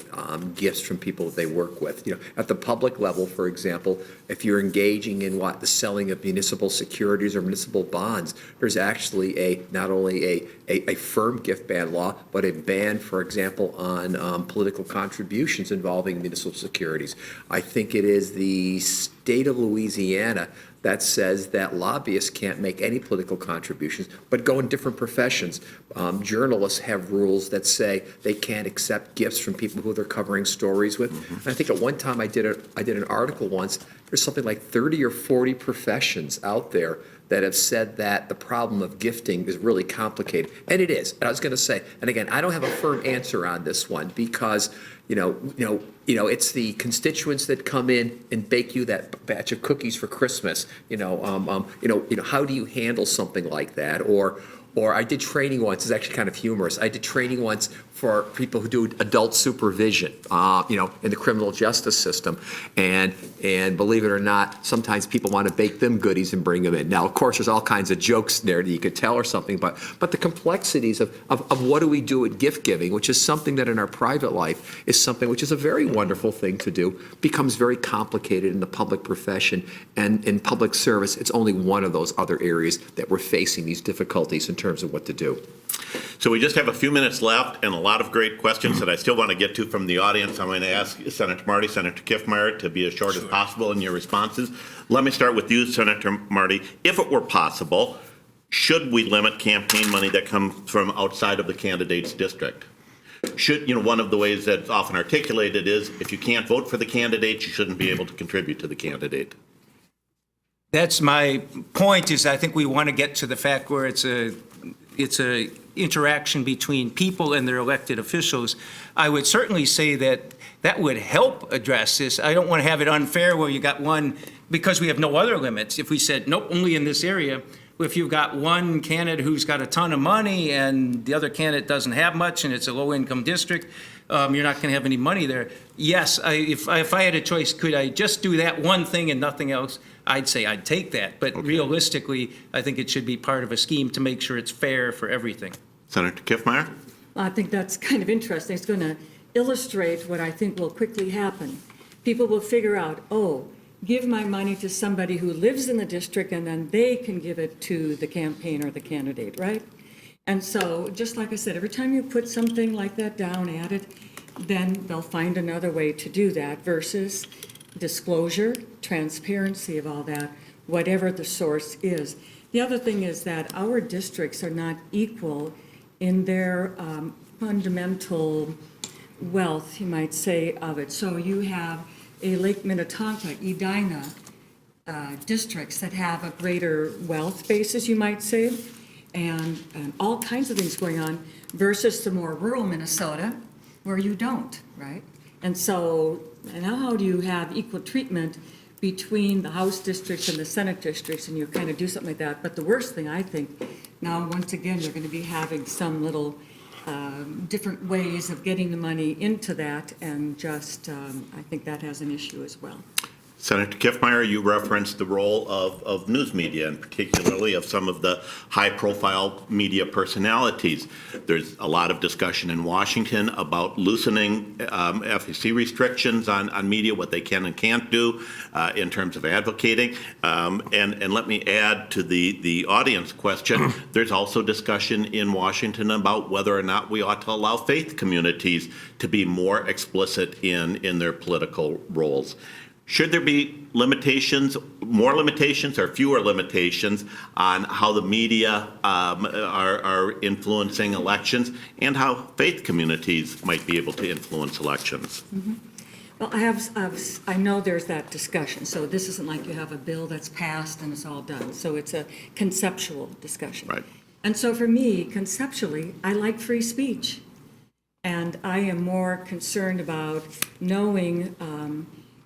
gifts from people that they work with. At the public level, for example, if you're engaging in the selling of municipal securities or municipal bonds, there's actually not only a firm gift ban law, but a ban, for example, on political contributions involving municipal securities. I think it is the state of Louisiana that says that lobbyists can't make any political contributions, but go in different professions. Journalists have rules that say they can't accept gifts from people who they're covering stories with. Mm-hmm. I think at one time I did an article once. There's something like 30 or 40 professions out there that have said that the problem of gifting is really complicated, and it is. And I was going to say, and again, I don't have a firm answer on this one because it's the constituents that come in and bake you that batch of cookies for Christmas. How do you handle something like that? Or I did training once. It's actually kind of humorous. I did training once for people who do adult supervision, in the criminal justice system. And believe it or not, sometimes people want to bake them goodies and bring them in. Now, of course, there's all kinds of jokes there that you could tell or something, but the complexities of what do we do at gift giving, which is something that in our private life is something which is a very wonderful thing to do, becomes very complicated in the public profession and in public service. It's only one of those other areas that we're facing these difficulties in terms of what to do. So we just have a few minutes left and a lot of great questions that I still want to get to from the audience. I'm going to ask Senator Marty, Senator Kiffmeyer to be as short as possible in your responses. Let me start with you, Senator Marty. If it were possible, should we limit campaign money that comes from outside of the candidate's district? One of the ways that's often articulated is if you can't vote for the candidate, you shouldn't be able to contribute to the candidate. That's my point, is I think we want to get to the fact where it's a interaction between people and their elected officials. I would certainly say that would help address this. I don't want to have it unfair where you got one, because we have no other limits. If we said, nope, only in this area, if you've got one candidate who's got a ton of money and the other candidate doesn't have much and it's a low-income district, you're not going to have any money there. Yes, if I had a choice, could I just do that one thing and nothing else? I'd say I'd take that. But realistically, I think it should be part of a scheme to make sure it's fair for everything. Senator Kiffmeyer? I think that's kind of interesting. It's going to illustrate what I think will quickly happen. People will figure out, give my money to somebody who lives in the district, and then they can give it to the campaign or the candidate, right? And so, just like I said, every time you put something like that down, add it, then they'll find another way to do that versus disclosure, transparency of all that, whatever the source is. The other thing is that our districts are not equal in their fundamental wealth, you might say, of it. So you have a Lake Minnetonka, Edina districts that have a greater wealth basis, you might say, and all kinds of things going on, versus the more rural Minnesota, where you don't, right? And so, now how do you have equal treatment between the House districts and the Senate districts, and you kind of do something like that? But the worst thing, I think, now, once again, you're going to be having some little different ways of getting the money into that, and just, I think that has an issue as well. Senator Kiffmeyer, you referenced the role of news media, and particularly of some of the high-profile media personalities. There's a lot of discussion in Washington about loosening FEC restrictions on media, what they can and can't do in terms of advocating. And let me add to the audience question, there's also discussion in Washington about whether or not we ought to allow faith communities to be more explicit in their political roles. Should there be limitations, more limitations or fewer limitations on how the media are influencing elections and how faith communities might be able to influence elections? Well, I know there's that discussion, so this isn't like you have a bill that's passed and it's all done. So it's a conceptual discussion. Right. And so for me, conceptually, I like free speech. And I am more concerned about knowing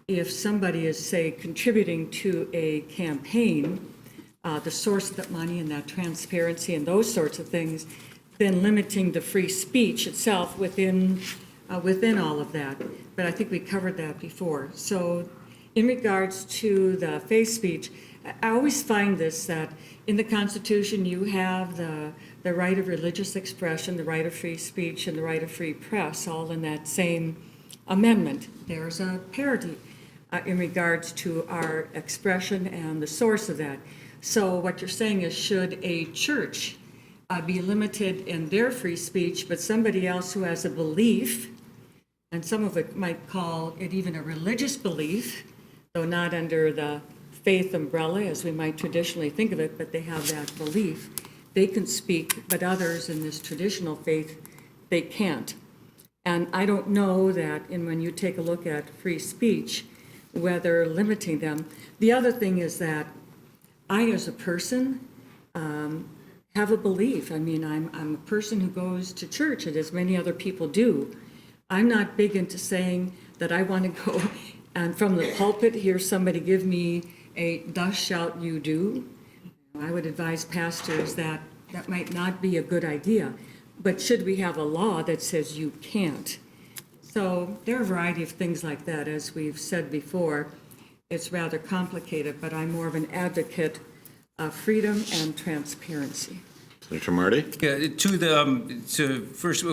if somebody is, say, contributing to a campaign, the source of that money and that transparency and those sorts of things, than limiting the free speech itself within all of that. But I think we covered that before. So in regards to the faith speech, I always find this, that in the Constitution, you have the right of religious expression, the right of free speech, and the right of free press, all in that same amendment. There's a parity in regards to our expression and the source of that. So what you're saying is, should a church be limited in their free speech, but somebody else who has a belief, and some of it might call it even a religious belief, though not under the faith umbrella as we might traditionally think of it, but they have that belief, they can speak, but others in this traditional faith, they can't. And I don't know that, and when you take a look at free speech, whether limiting them. The other thing is that I, as a person, have a belief. I mean, I'm a person who goes to church, and as many other people do. I'm not big into saying that I want to go and from the pulpit hear somebody give me a "thus shalt you do." I would advise pastors that that might not be a good idea. But should we have a law that says you can't? So there are a variety of things like that. As we've said before, it's rather complicated, but I'm more of an advocate of freedom and transparency. Senator Marty? Yeah, to first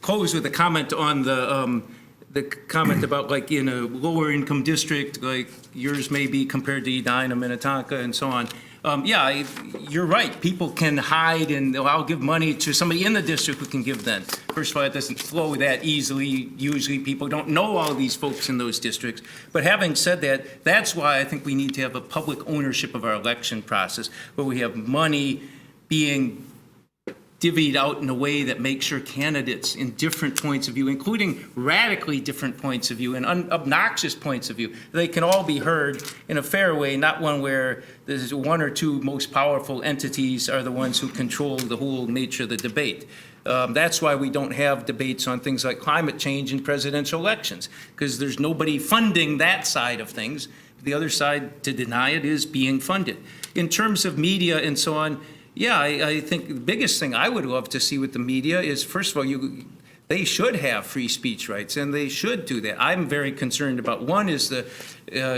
close with a comment on the comment about, like, in a lower income district like yours may be compared to Edina, Minnetonka, and so on. Yeah, you're right. People can hide, and I'll give money to somebody in the district who can give then. First of all, it doesn't flow that easily. Usually people don't know all these folks in those districts. But having said that, that's why I think we need to have a public ownership of our election process, where we have money being divvied out in a way that makes sure candidates in different points of view, including radically different points of view and obnoxious points of view, they can all be heard in a fair way, not one where there's one or two most powerful entities are the ones who control the whole nature of the debate. That's why we don't have debates on things like climate change in presidential elections, because there's nobody funding that side of things. The other side, to deny it, is being funded. In terms of media and so on, yeah, I think the biggest thing I would love to see with the media is, first of all, they should have free speech rights, and they should do that. I'm very concerned about, one is the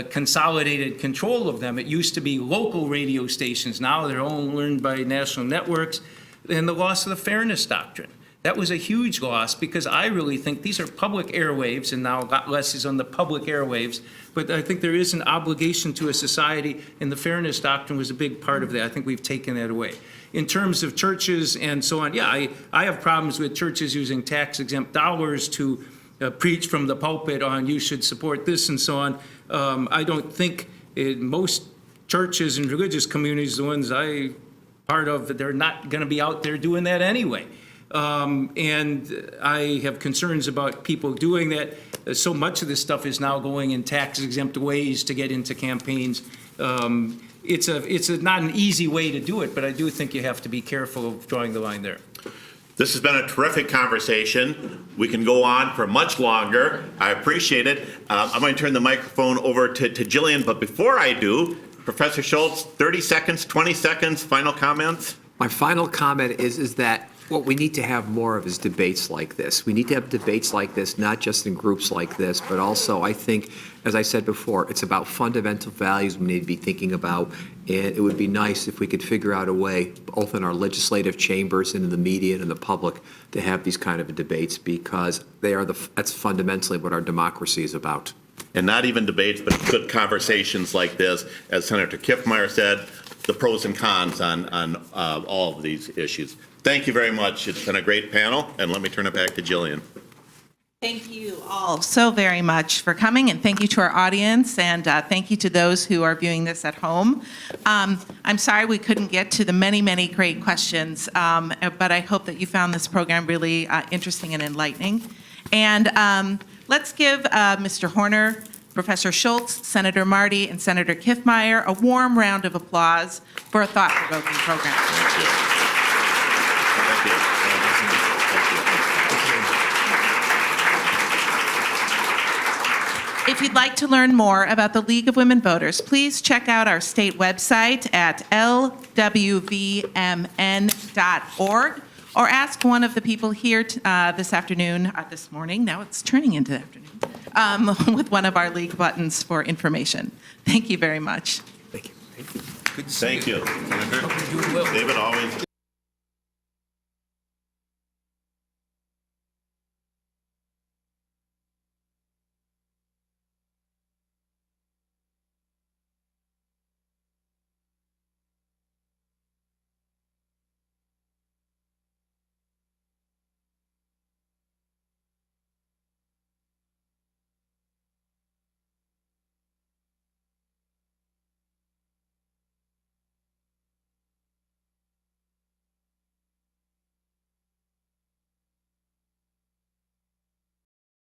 consolidated control of them. It used to be local radio stations. Now they're all owned by national networks, and the loss of the fairness doctrine. That was a huge loss, because I really think these are public airwaves, and now a lot less is on the public airwaves. But I think there is an obligation to a society, and the fairness doctrine was a big part of that. I think we've taken that away. In terms of churches and so on, yeah, I have problems with churches using tax-exempt dollars to preach from the pulpit on you should support this and so on. I don't think most churches and religious communities, the ones I part of, they're not going to be out there doing that anyway. And I have concerns about people doing that. So much of this stuff is now going in tax-exempt ways to get into campaigns. It's not an easy way to do it, but I do think you have to be careful of drawing the line there. This has been a terrific conversation. We can go on for much longer. I appreciate it. I'm going to turn the microphone over to Jillian, but before I do, Professor Schultz, 30 seconds, 20 seconds, final comments? My final comment is that what we need to have more of is debates like this. We need to have debates like this, not just in groups like this, but also, I think, as I said before, it's about fundamental values we need to be thinking about. And it would be nice if we could figure out a way, both in our legislative chambers and in the media and in the public, to have these kind of debates, because that's fundamentally what our democracy is about. And not even debates, but good conversations like this. As Senator Kiffmeyer said, the pros and cons on all of these issues. Thank you very much. It's been a great panel, and let me turn it back to Jillian. Thank you all so very much for coming, and thank you to our audience, and thank you to those who are viewing this at home. I'm sorry we couldn't get to the many, many great questions, but I hope that you found this program really interesting and enlightening. And let's give Mr. Horner, Professor Schultz, Senator Marty, and Senator Kiffmeyer a warm round of applause for a thought-provoking program. Thank you. If you'd like to learn more about the League of Women Voters, please check out our state website at lwvmn.org, or ask one of the people here this morning, now it's turning into the afternoon, with one of our League buttons for information. Thank you very much. Thank you. Thank you. David, always